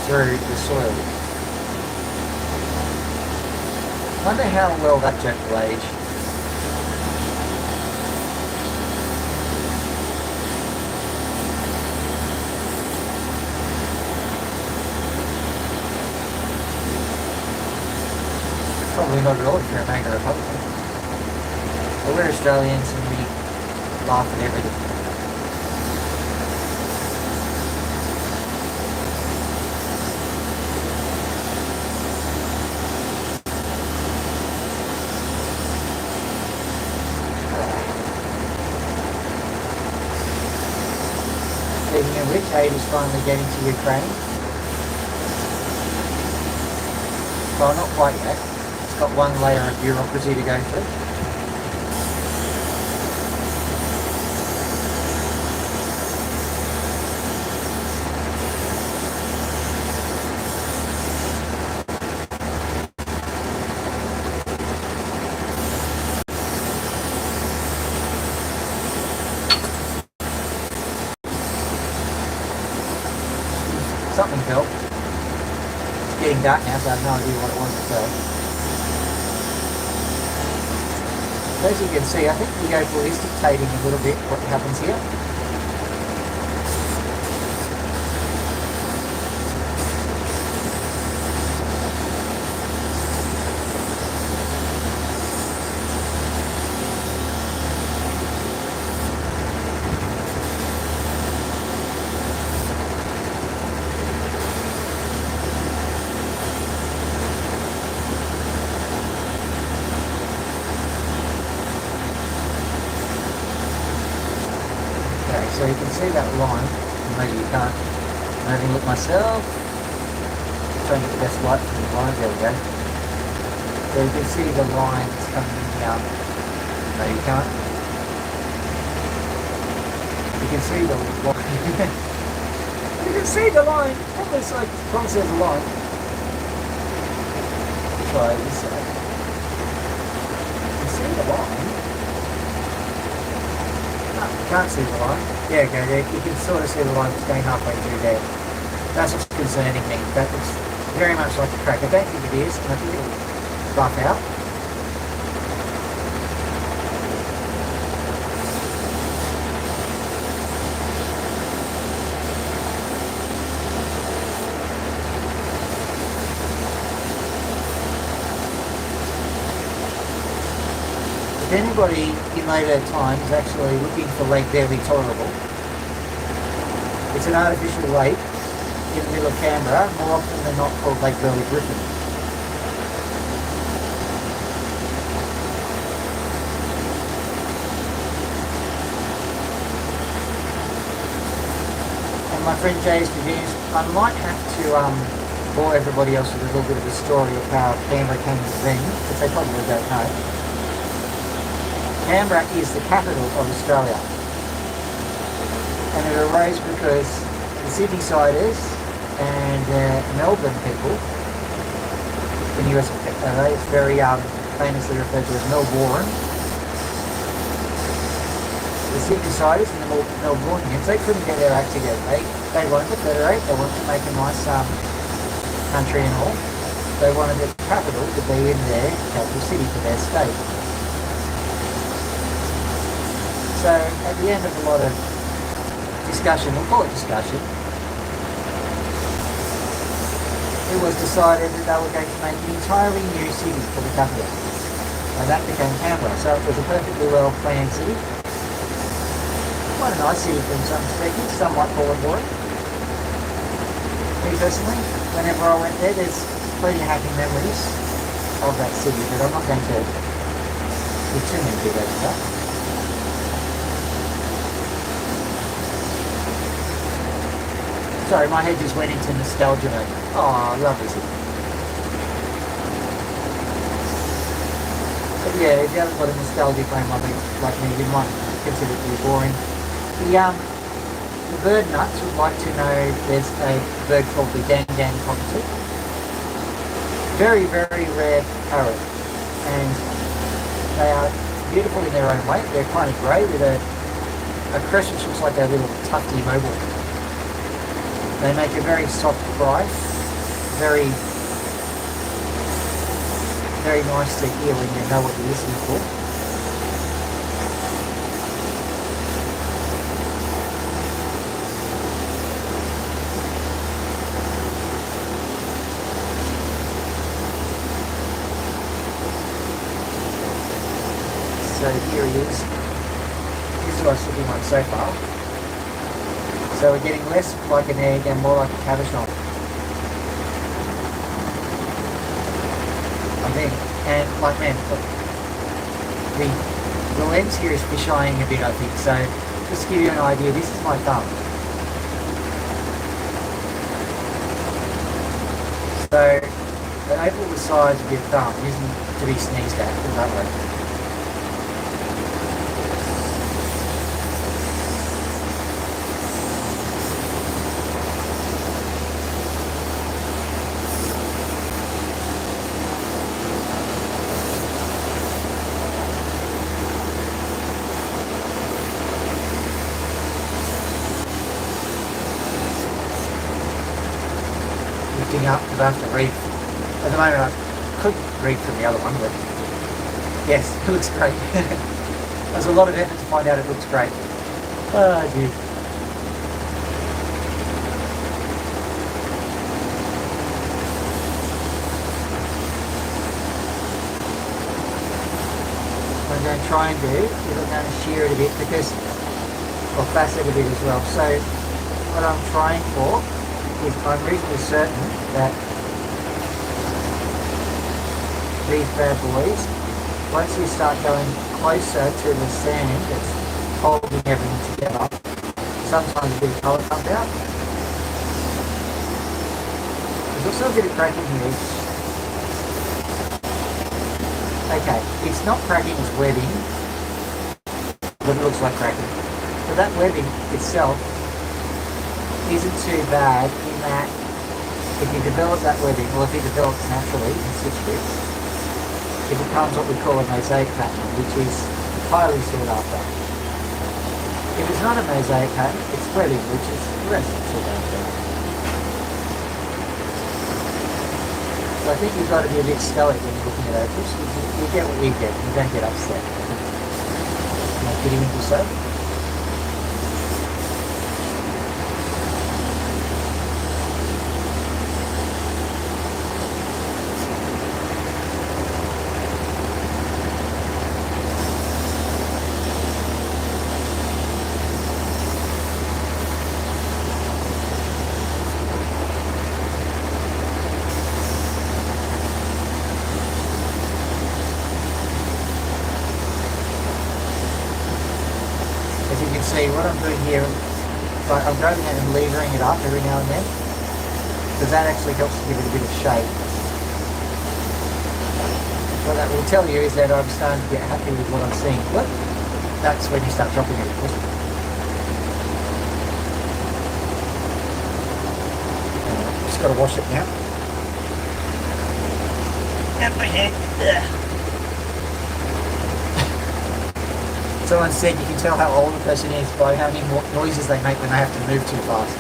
through the soil. I wonder how well that joke will age. Probably not at all if you're a MAGA Republican. But we're Australians and we laugh at everything. Speaking of which, Abe is finally getting to Ukraine. Well, not quite yet. It's got one layer of bureaucracy to go through. Something fell. It's getting dark now, so I have no idea what it was that fell. As you can see, I think we go ballistic dictating a little bit what happens here. So you can see that line, maybe you can't. I'm having a look myself. Trying to get the best light from the line, there we go. So you can see the line is coming out. No, you can't. You can see the line. You can see the line. Almost like promise there's a line. Try this side. You can see the line. Can't see the line. Yeah, okay, there. You can sort of see the line that's going halfway through there. That's what's concerning me. That looks very much like a crack. I don't think it is, and I think it'll buff out. If anybody in later times is actually looking for Lake Barely Tolerable, it's an artificial lake in the middle of Canberra, more often than not called Lake Burley Griffin. And my friend Jay's Virginius, I might have to bore everybody else with a little bit of the story of how Canberra came to be, which they probably don't know. Canberra is the capital of Australia, and it arose because the Sydney-siders and Melbourne people in the US, it's very famously referred to as Melbourne. The Sydney-siders and the Melbournians, they couldn't get their act together. They wanted to federate, they wanted to make a nice country and all. They wanted the capital to be in their capital city for their state. So at the end of a lot of discussion, we'll call it discussion, it was decided that they were going to make an entirely new city for the capital. And that became Canberra. So it was a perfectly well planned city. Quite a nice city from some perspectives, somewhat boring. Me personally, whenever I went there, there's plenty of happy memories of that city, but I'm not going to give too many videos of that. Sorry, my head just went into nostalgia mode. Oh, I love this city. But yeah, if you haven't got a nostalgia frame like me, you might consider it to be boring. The bird nuts would like to know there's a bird called the Dandan cockatoo. Very, very rare parrot. And they are beautiful in their own way. They're kind of grey with a crest which looks like a little tufty mobile. They make a very soft cry, very, very nice to hear when you know what you're listening for. So here he is. This is what I was looking like so far. So we're getting less like an egg and more like a cabochon, I think. And like, man, look, the lens here is fisheyeing a bit, I think. So just to give you an idea, this is my thumb. So an opal the size of your thumb isn't to be sneezed at, put it that way. Lifting up because I have to read. At the moment I could read from the other one, but yes, it looks great. There's a lot of effort to find out it looks great. Oh dear. What I'm going to try and do is I'm going to shear it a bit because, or facet a bit as well. So what I'm trying for is I'm reasonably certain that these bad boys, once you start going closer to the sand that's holding everything together, sometimes a bit of colour comes out. There's also a bit of cracking here. Okay, it's not cracking, it's webbing, but it looks like cracking. So that webbing itself isn't too bad in that if you develop that webbing, or if it develops naturally in situ, it becomes what we call a mosaic pattern, which is highly sought after. If it's not a mosaic pattern, it's webbing, which is less sought after. So I think you've got to be a bit stoic when you're looking at opals. You get what you get, you don't get upset. Am I getting into so? As you can see, what I'm doing here, I'm grabbing it and levering it up every now and then, because that actually helps to give it a bit of shape. What that will tell you is that I'm starting to get happy with what I'm seeing. Look, that's when you start dropping it, of course. Just got to wash it now. And my head. Someone said you can tell how old a person is by how many noises they make when they have to move too fast.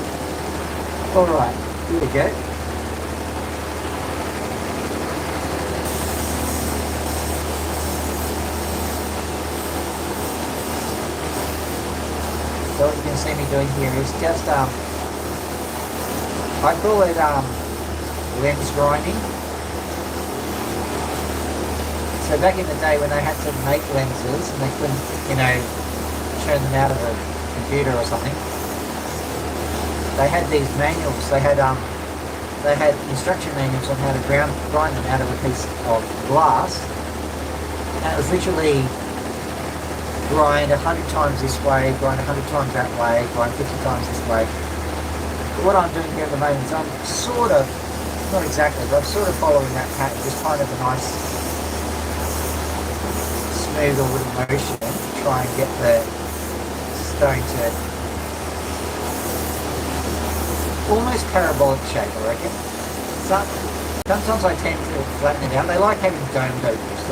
Alright, here we go. So what you can see me doing here is just, I call it lens grinding. So back in the day when they had to make lenses and they couldn't, turn them out of a computer or something, they had these manuals. They had instruction manuals on how to grind them out of a piece of glass. And it was literally grind 100 times this way, grind 100 times that way, grind 50 times this way. But what I'm doing here at the moment is I'm sort of, not exactly, but I'm sort of following that pattern, just kind of a nice smooth little motion to try and get the stone to almost parabolic shape, I reckon. Sometimes I tend to flatten it out. They like having domed opals.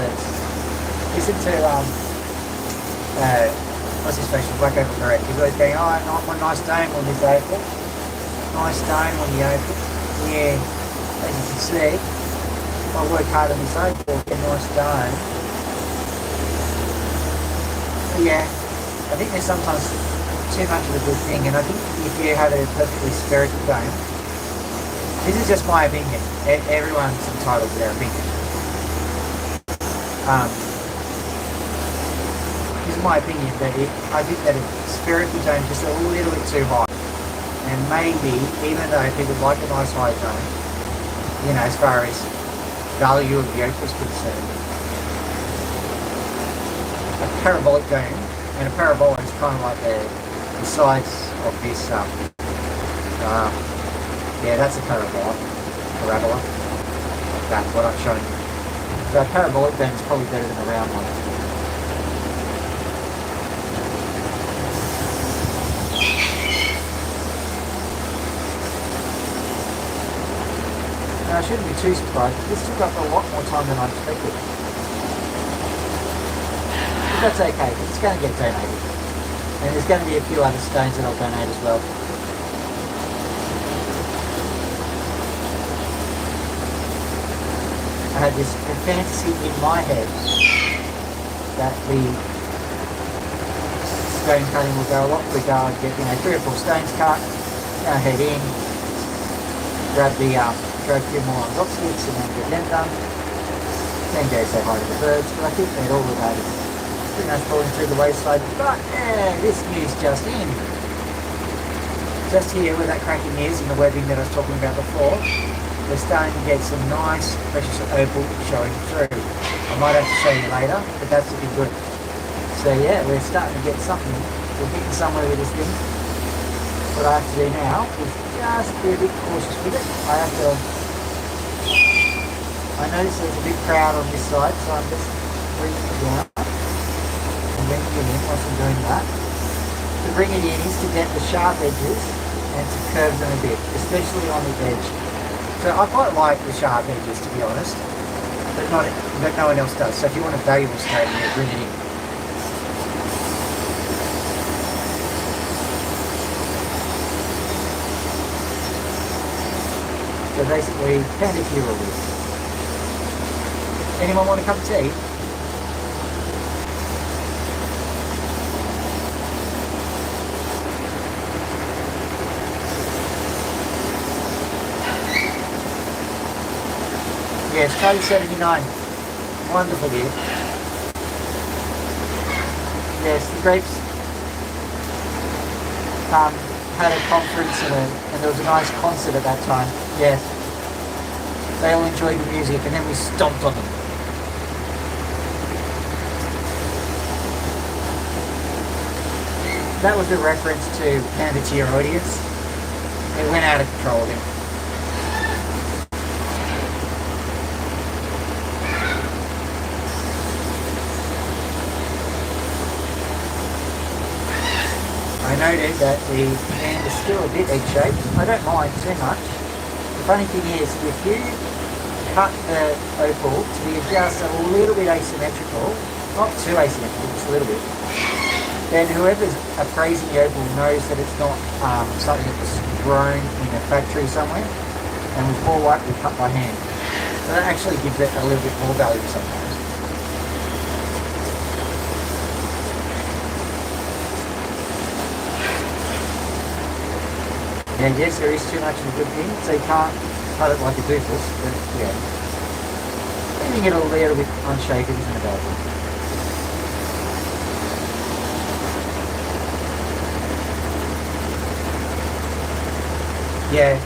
Listen to what's his face, Black Opal Direct. He's always going, oh, I want a nice dome on this opal. Nice dome on the opal. Yeah, as you can see, I work hard on this opal, get a nice dome. Yeah, I think there's sometimes too much of a good thing, and I think if you have a perfectly spherical dome, this is just my opinion, everyone's entitled to their opinion. This is my opinion, that I think that a spherical dome is just a little bit too high, and maybe, even though people like a nice high dome, as far as value of the opal is concerned, a parabolic dome, and a parabola is kind of like the size of this, yeah, that's a parabola. that, what I'm showing you. So a parabolic beam is probably better than a round one. Now I shouldn't be too surprised. This took up a lot more time than I expected. But that's okay, because it's going to get donated. And there's going to be a few other stones that I'll donate as well. I had this fantasy in my head that the stone cutting will go a lot quicker. I'd get 3 or 4 stones cut, head in, grab a few more on drop sticks and then get them done. Then go say hi to the birds. But I think that all of that is pretty much falling through the wayside. But this news just in. Just here where that cracking is in the webbing that I was talking about before. We're starting to get some nice precious opal showing through. I might have to show you later, but that's looking good. So yeah, we're starting to get something. We're getting somewhere with this thing. What I have to do now is just be a bit cautious with it. I notice there's a big crowd on this side, so I'm just bringing it down and bringing it in once I'm doing that. To bring it in is to get the sharp edges and to curve them a bit, especially on the edge. So I quite like the sharp edges, to be honest, but no one else does. So if you want a valuable stone, you bring it in. So basically, kind of hero with. Anyone want a cup of tea? Yes, Cody 79. Wonderful beer. Yes, the Grapes had a conference and there was a nice concert at that time. Yes. They all enjoyed the music and then we stomped on them. That was a reference to Hand It To Your Audience. It went out of control again. I noted that the hand is still a bit egg-shaped. I don't mind too much. The funny thing is, if you cut the opal to be just a little bit asymmetrical, not too asymmetrical, just a little bit, then whoever's appraising the opal knows that it's not something that was grown in a factory somewhere and was more likely cut by hand. So that actually gives it a little bit more value sometimes. And yes, there is too much of a good thing, so you can't cut it like a doofus, but yeah. Leaving it a little bit unshapen isn't a bad thing. Yeah,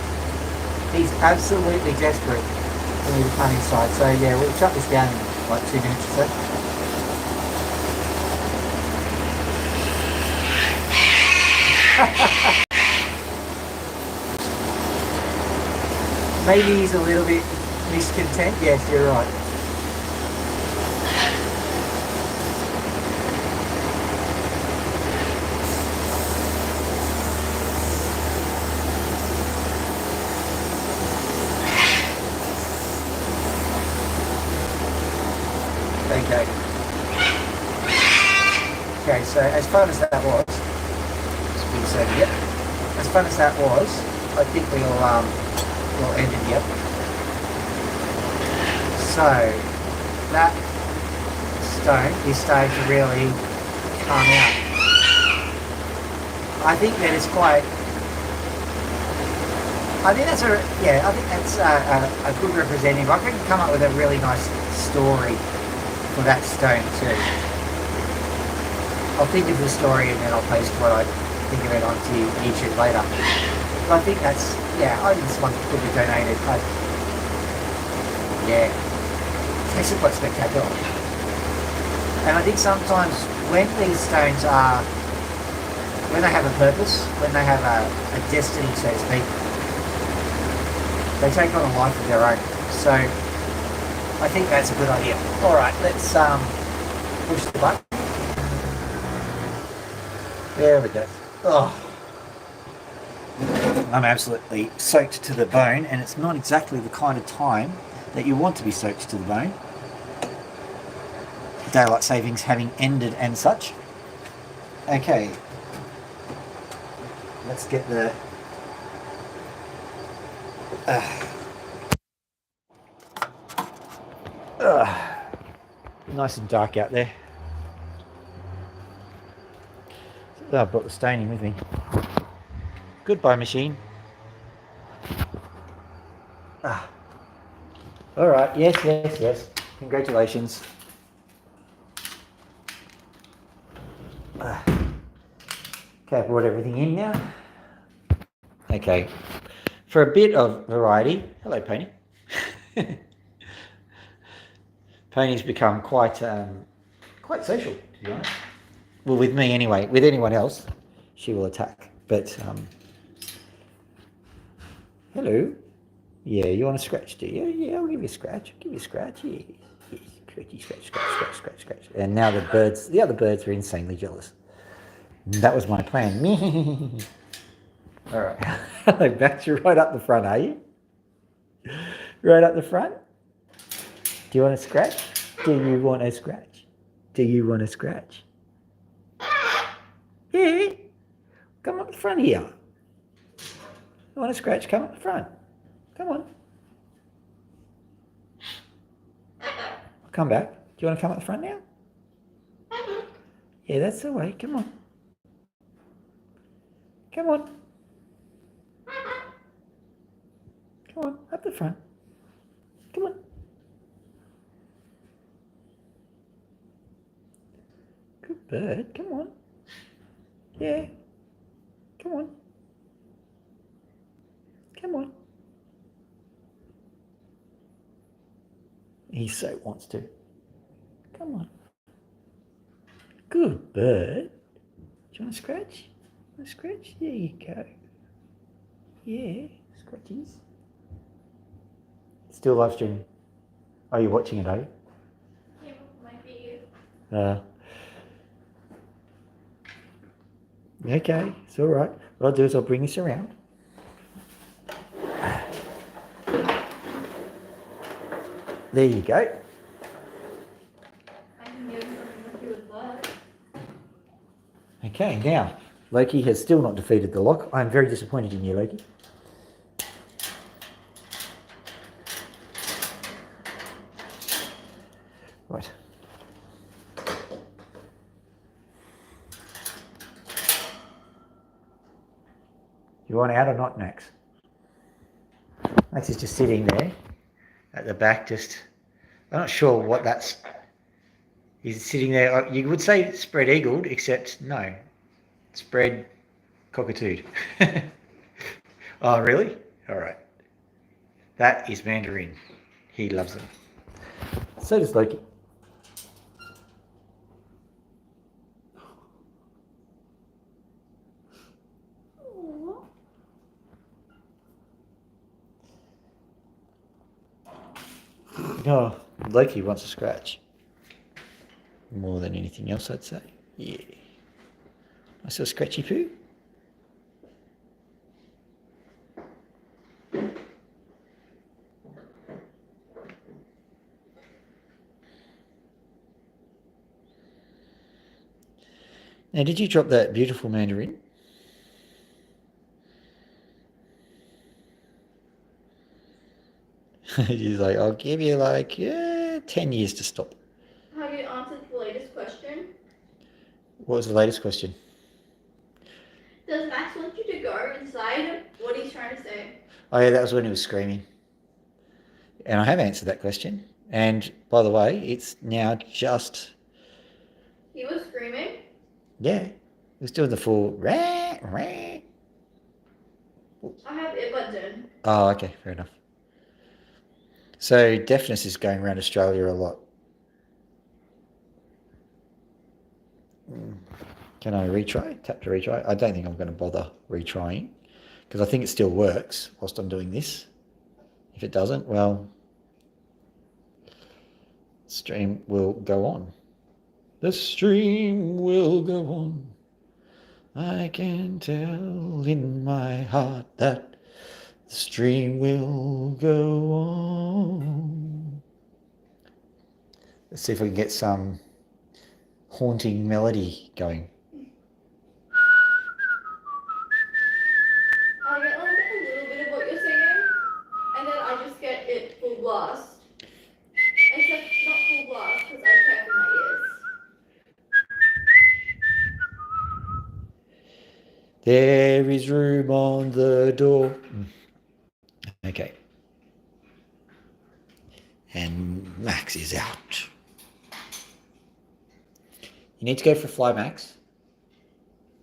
he's absolutely desperate for me to come inside, so yeah, we'll shut this down in like 2 minutes or so. Maybe he's a little bit miscontent. Yes, you're right. Okay. Okay, so as fun as that was, as fun as that was, I think we'll end it here. So that stone is starting to really come out. I think that it's quite. I think that's a good representative. I can come up with a really nice story for that stone too. I'll think of the story and then I'll post what I think of it onto YouTube later. But I think that's, I think this one could be donated. It makes it quite spectacular. And I think sometimes when these stones are, when they have a purpose, when they have a destiny, so to speak, they take on a life of their own. So I think that's a good idea. All right, let's push the button. There we go. Oh, I'm absolutely soaked to the bone, and it's not exactly the kind of time that you want to be soaked to the bone. Daylight savings having ended and such. Okay, let's get the nice and dark out there. Oh, I brought the staining with me. Goodbye, machine. All right, yes. Congratulations. Okay, I brought everything in now. Okay, for a bit of variety. Hello, Pony. Pony's become quite social, to be honest. Well, with me anyway. With anyone else, she will attack. But hello. Yeah, you want to scratch, do you? Yeah, I'll give you a scratch. Yes. Scratch. And now the other birds are insanely jealous. That was my plan. All right. Hello, Max. You're right up the front, are you? Right up the front? Do you want to scratch? Do you want to scratch? Yeah. Come up the front here. You want to scratch? Come up the front. Come on. I'll come back. Do you want to come up the front now? Yeah, that's the way. Come on. Come on, up the front. Come on. Good bird. Come on. Yeah. Come on. He so wants to. Come on. Good bird. Do you want to scratch? Scratch? There you go. Yeah, scratches. Still live streaming. Are you watching it, are you? Yeah, might be. Okay, it's all right. What I'll do is I'll bring this around. There you go. I can give something to do with that. Okay, now, Loki has still not defeated the lock. I'm very disappointed in you, Loki. Right. You want out or not, Max? Max is just sitting there at the back, I'm not sure what that's... He's sitting there, you would say spread-eagled, except no. Spread cockatooed. Oh, really? All right. That is Mandarin. He loves them. So does Loki. Oh, Loki wants a scratch. More than anything else, I'd say. Yeah. I saw Scratchy Poo. Now, did you drop that beautiful mandarin? He's like, I'll give you 10 years to stop. Have you answered the latest question? What was the latest question? Does Max want you to go inside what he's trying to say? Oh yeah, that was when he was screaming. And I have answered that question. And by the way, it's now just... He was screaming? Yeah. He was doing the full rah. I have earbuds in. Oh, okay, fair enough. So deafness is going around Australia a lot. Can I retry? Tap to retry. I don't think I'm going to bother retrying because I think it still works whilst I'm doing this. If it doesn't, well, stream will go on. The stream will go on. I can tell in my heart that the stream will go on. Let's see if we can get some haunting melody going. I get like a little bit of what you're singing, and then I just get it full blast. Except not full blast because I care for my ears. There is room on the door. Okay. And Max is out. You need to go for a fly, Max.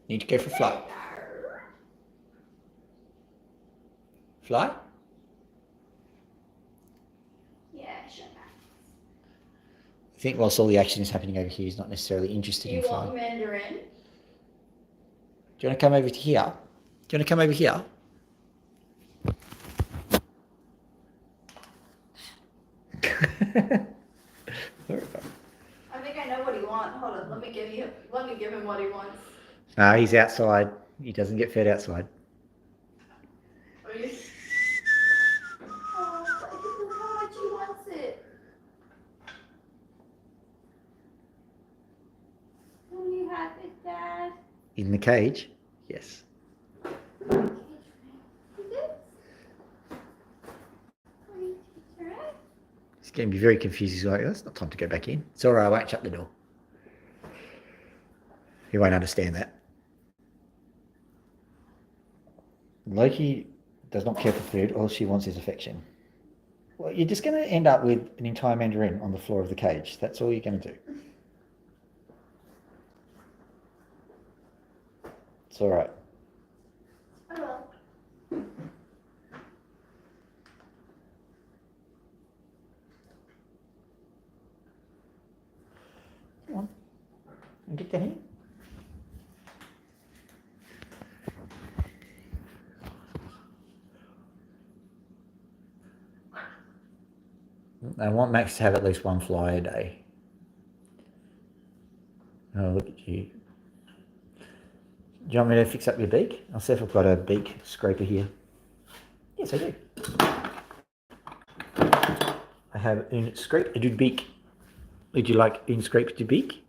You need to go for a fly. Fly? Yeah, shut up. I think whilst all the action is happening over here, he's not necessarily Do interested you in want flying. Mandarin? Do you want to come over to here? Do you want to come over here? I think I know what he wants. Hold on, let me give him what he wants. No, he's outside. He doesn't get fed outside. Are you? Oh, look how much he wants it. Will you have it, Dad? In the cage? Yes. He's going to be very confused. He's like, that's not time to go back in. It's all right, I won't shut the door. He won't understand that. Loki does not care for food. All she wants is affection. Well, you're just going to end up with an entire mandarin on the floor of the cage. That's all you're going to do. It's all right. I will. Come on. And get down here. I want Max to have at least one fly a day. Oh, look at you. Do you want me to fix up your beak? I'll see if I've got a beak scraper here. Yes, I do. I have un scrape du beak. Would you like un scrape du beak?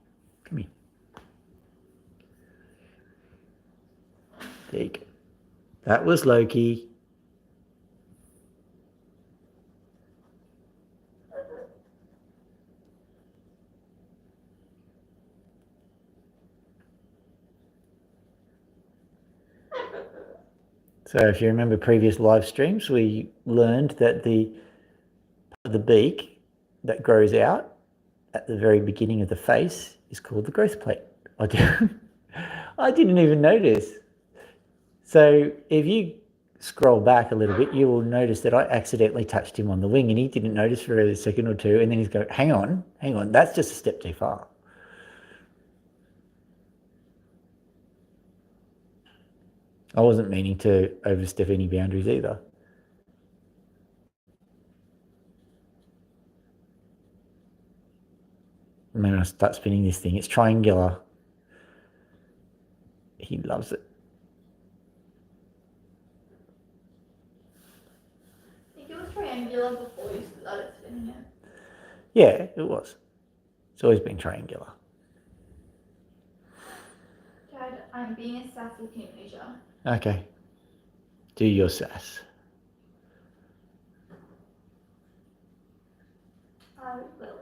Come here. There you go. That was Loki. So if you remember previous live streams, we learned that the beak that grows out at the very beginning of the face is called the growth plate. I didn't even notice. So if you scroll back a little bit, you will notice that I accidentally touched him on the wing and he didn't notice for a second or two, and then he's going, hang on, that's just a step too far. I wasn't meaning to overstep any boundaries either. And then I start spinning this thing. It's triangular. He loves it. I think it was triangular before you started spinning it. Yeah, it was. It's always been triangular. Dad, I'm being a sassy teenager. Okay. Do your sass. I will.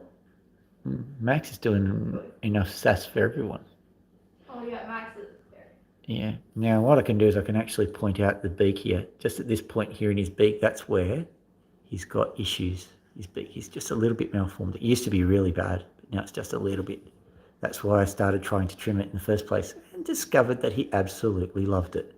Max is doing enough sass for everyone. Oh yeah, Max is there. Yeah. Now what I can do is I can actually point out the beak here. Just at this point here in his beak, that's where he's got issues. His beak is just a little bit malformed. It used to be really bad, but now it's just a little bit. That's why I started trying to trim it in the first place and discovered that he absolutely loved it.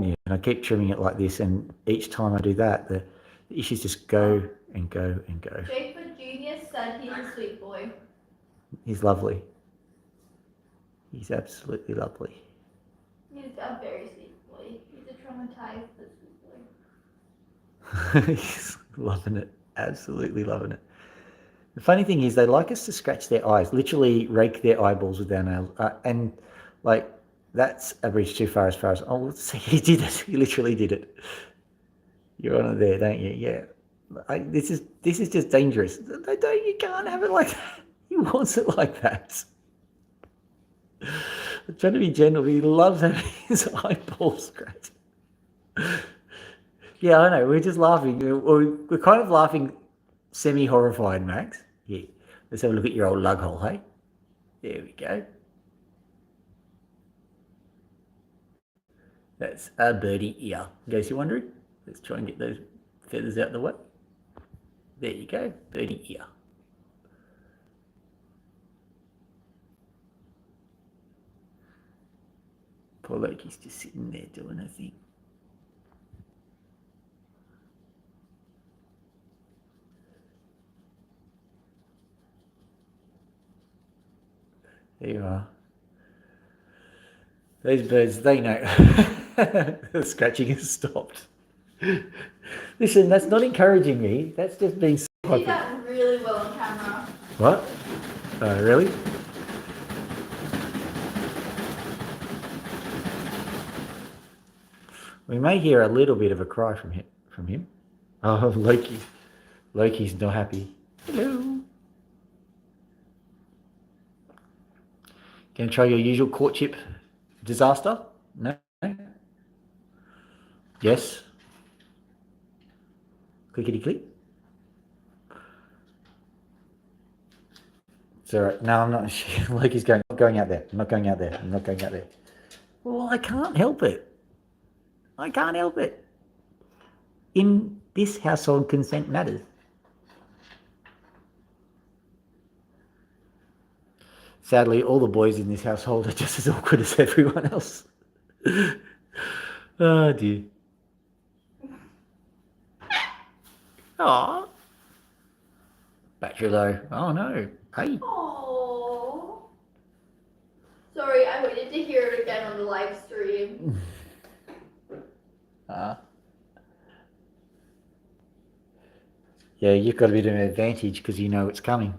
Yeah, and I keep trimming it like this, and each time I do that, the issues just go and go and go. Jacob Jr. said he's a sweet boy. He's lovely. He's absolutely lovely. He's a very sweet boy. He's a traumatized sweet boy. He's loving it. Absolutely loving it. The funny thing is, they like us to scratch their eyes, literally rake their eyeballs with our nails. And, like, that's a bridge too far as. Oh, see, he did it. He literally did it. You're on it there, don't you? Yeah. This is just dangerous. You can't have it like that. He wants it like that. I'm trying to be gentle, but he loves having his eyeballs scratched. Yeah, I know. We're just laughing. We're kind of laughing semi-horrified, Max. Yeah. Let's have a look at your old lug hole, hey? There we go. That's a birdie ear. In case you're wondering, let's try and get those feathers out of the way. There you go, birdie ear. Poor Loki's just sitting there doing a thing. There you are. Those birds, they know. The scratching has stopped. Listen, that's not encouraging me. That's just being so You did that really well on camera. What? Really? We may hear a little bit of a cry from him. Oh, Loki's not happy. Hello. Gonna try your usual courtship disaster? No? Yes? Clickety click. It's all right. No, I'm not. Loki's going. I'm not going out there. I'm not going out there. I'm not going out there. Well, I can't help it. I can't help it. In this household, consent matters. Sadly, all the boys in this household are just as awkward as everyone else. Oh, dear. Aw. Battery low. Oh, no. Hey. Aww. Sorry, I waited to hear it again on the live stream. Yeah, you've got a bit of an advantage because you know it's coming.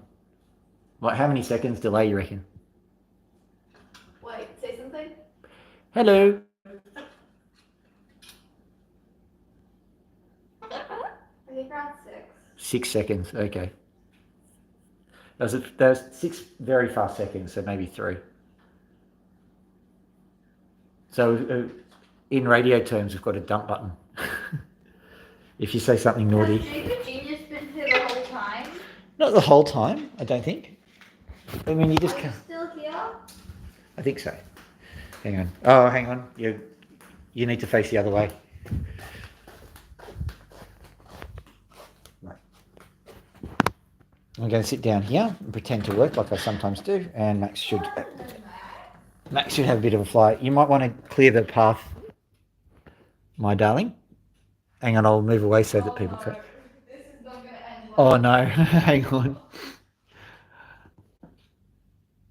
What? How many seconds delay you reckon? Wait, say something? Hello. I think we're at 6. 6 seconds. Okay. That was 6 very fast seconds, so maybe 3. So in radio terms, we've got a dump button. If you say something naughty. Has Jacob Genius been here the whole time? Not the whole time, I don't think. I mean, you just Are you can't. still here? I think so. Hang on. Oh, hang on. You need to face the other way. Right. I'm going to sit down here and pretend to work like I sometimes do, and Max should have a bit of a fly. You might want to clear the path, my darling. Hang on, I'll move away so that people can. This is not going to end well. Oh no, hang on.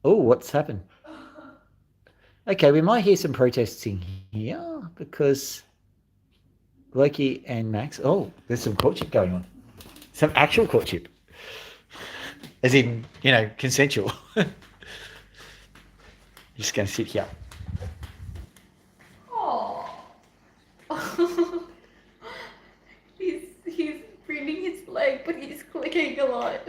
Oh, what's happened? Okay, we might hear some protesting here because Loki and Max. Oh, there's some courtship going on. Some actual courtship. As in, consensual. Just going to sit here. Aww. He's preening his leg, but he's clicking a lot.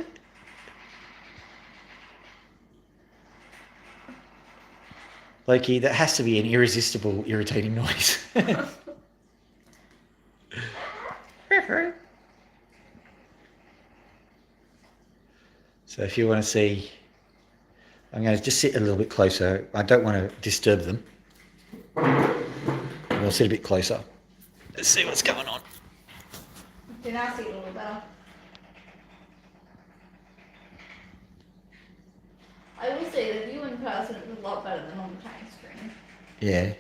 Loki, that has to be an irresistible, irritating noise. So if you want to see, I'm going to just sit a little bit closer. I don't want to disturb them. I'll sit a bit closer. Let's see what's going on. Okay, now I see it a little better. I will say that you in person is a lot better than on the tiny screen. Yeah.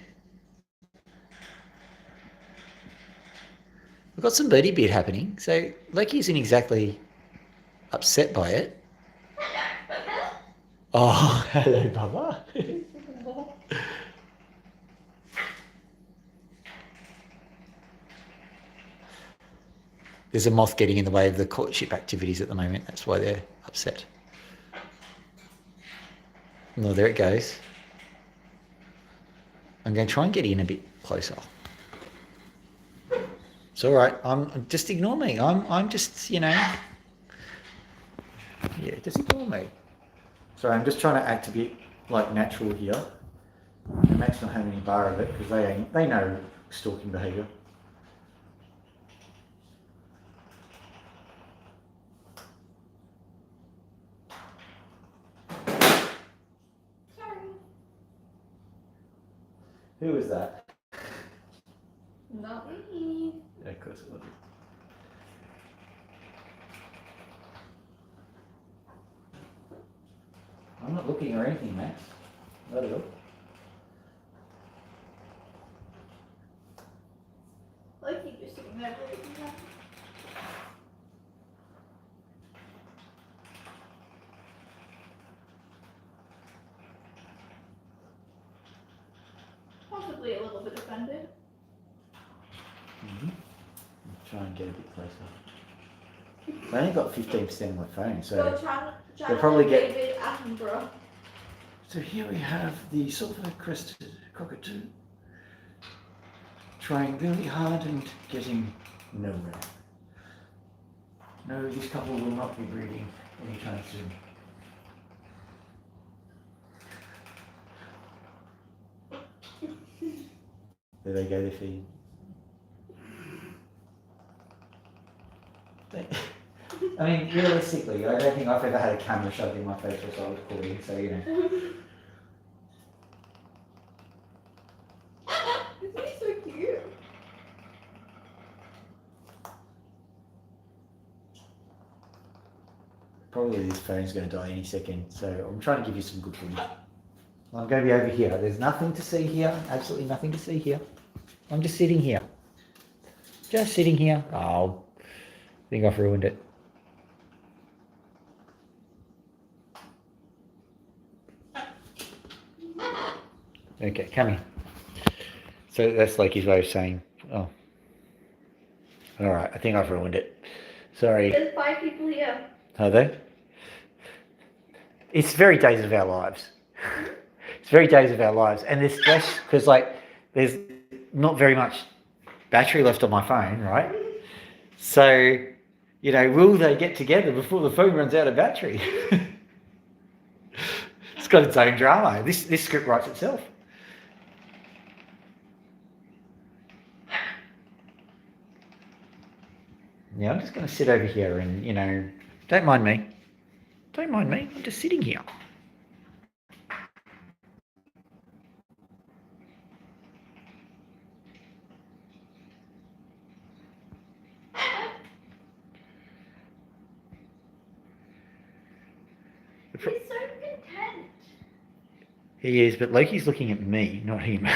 We've got some birdie beard happening. So Loki isn't exactly upset by it. Oh, hello, Bubba. There's a moth getting in the way of the courtship activities at the moment. That's why they're upset. No, there it goes. I'm going to try and get in a bit closer. It's all right. Just ignore me. I'm just, yeah, just ignore me. Sorry, I'm just trying to act a bit like natural here. And Max not having any bar of it because they know stalking behaviour. Sorry. Who was that? Not me. Yeah, of course it was. I'm not looking or anything, Max. Not at all. Like you just sitting there breathing down. Possibly a little bit offended. Try and get a bit closer. I only got 15% of my phone, so. Go channel probably get- David Attenborough. So here we have the silver-crested cockatoo trying really hard and getting nowhere. No, this couple will not be breeding anytime soon. There they go, they're feeding. I mean, realistically, I don't think I've ever had a camera shoved in my face whilst I was recording, so you know. Isn't he so cute? Probably this phone's going to die any second, so I'm trying to give you some good footage. I'm going to be over here. There's nothing to see here, absolutely nothing to see here. I'm just sitting here. Just sitting here. Oh, I think I've ruined it. Okay, come here. So that's like his way of saying, oh. All right, I think I've ruined it. Sorry. There's 5 people here. Are they? It's very days of our lives. It's very days of our lives. And there's stress because, like, there's not very much battery left on my phone, right? So, you know, will they get together before the phone runs out of battery? It's got its own drama. This script writes itself. Yeah, I'm just going to sit over here and, you know, don't mind me. Don't mind me. I'm just sitting here. He's so content. He is, but Loki's looking at me, not him.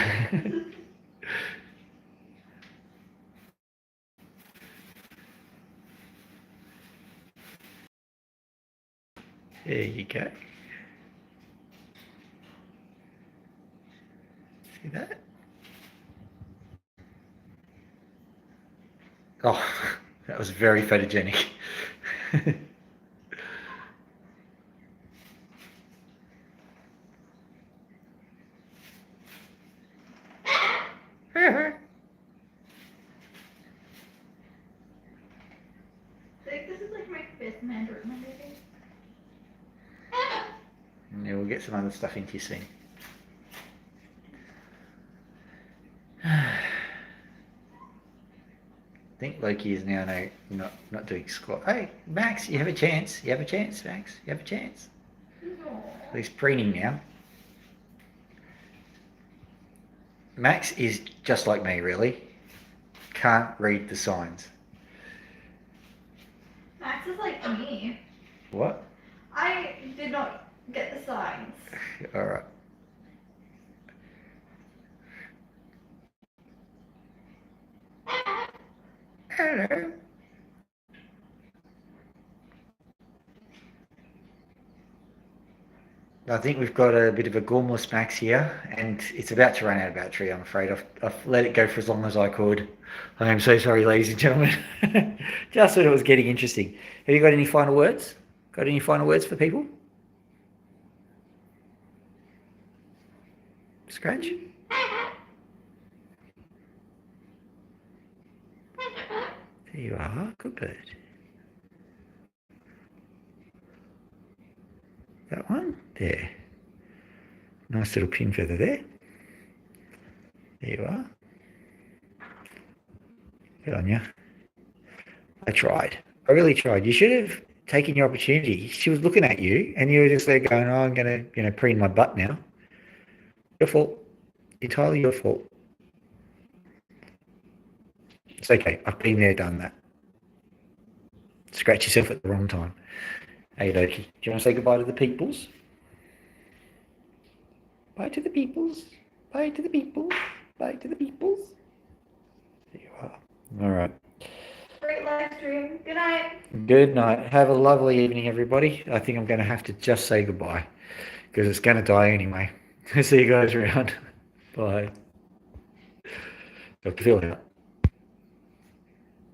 There you go. See that? Oh, that was very photogenic. This is like my 5th Mandarin movie. Yeah, we'll get some other stuff into you soon. I think Loki is now not doing squat. Hey, Max, you have a chance. You have a chance, Max. You have a chance. He's preening now. Max is just like me, really. Can't read the signs. Max is like me. What? I did not get the signs. All right. Hello. I think we've got a bit of a Gormless Max here, and it's about to run out of battery, I'm afraid. I've let it go for as long as I could. I am so sorry, ladies and gentlemen. Just thought it was getting interesting. Have you got any final words? Got any final words for people? Scratch? There you are. Good bird. That one? There. Nice little pin feather there. There you are. Good on you. I tried. I really tried. You should have taken your opportunity. She was looking at you, and you were just there going, "Oh, I'm going to, preen my butt now." Your fault. Entirely your fault. It's okay. I've been there, done that. Scratch yourself at the wrong time. Hey, Doki. Do you want to say goodbye to the peoples? Bye to the peoples. Bye to the peoples. Bye to the peoples. There you are. All right. Great live stream. Good night. Good night. Have a lovely evening, everybody. I think I'm going to have to just say goodbye because it's going to die anyway. See you guys around. Bye. Dr. Phil out.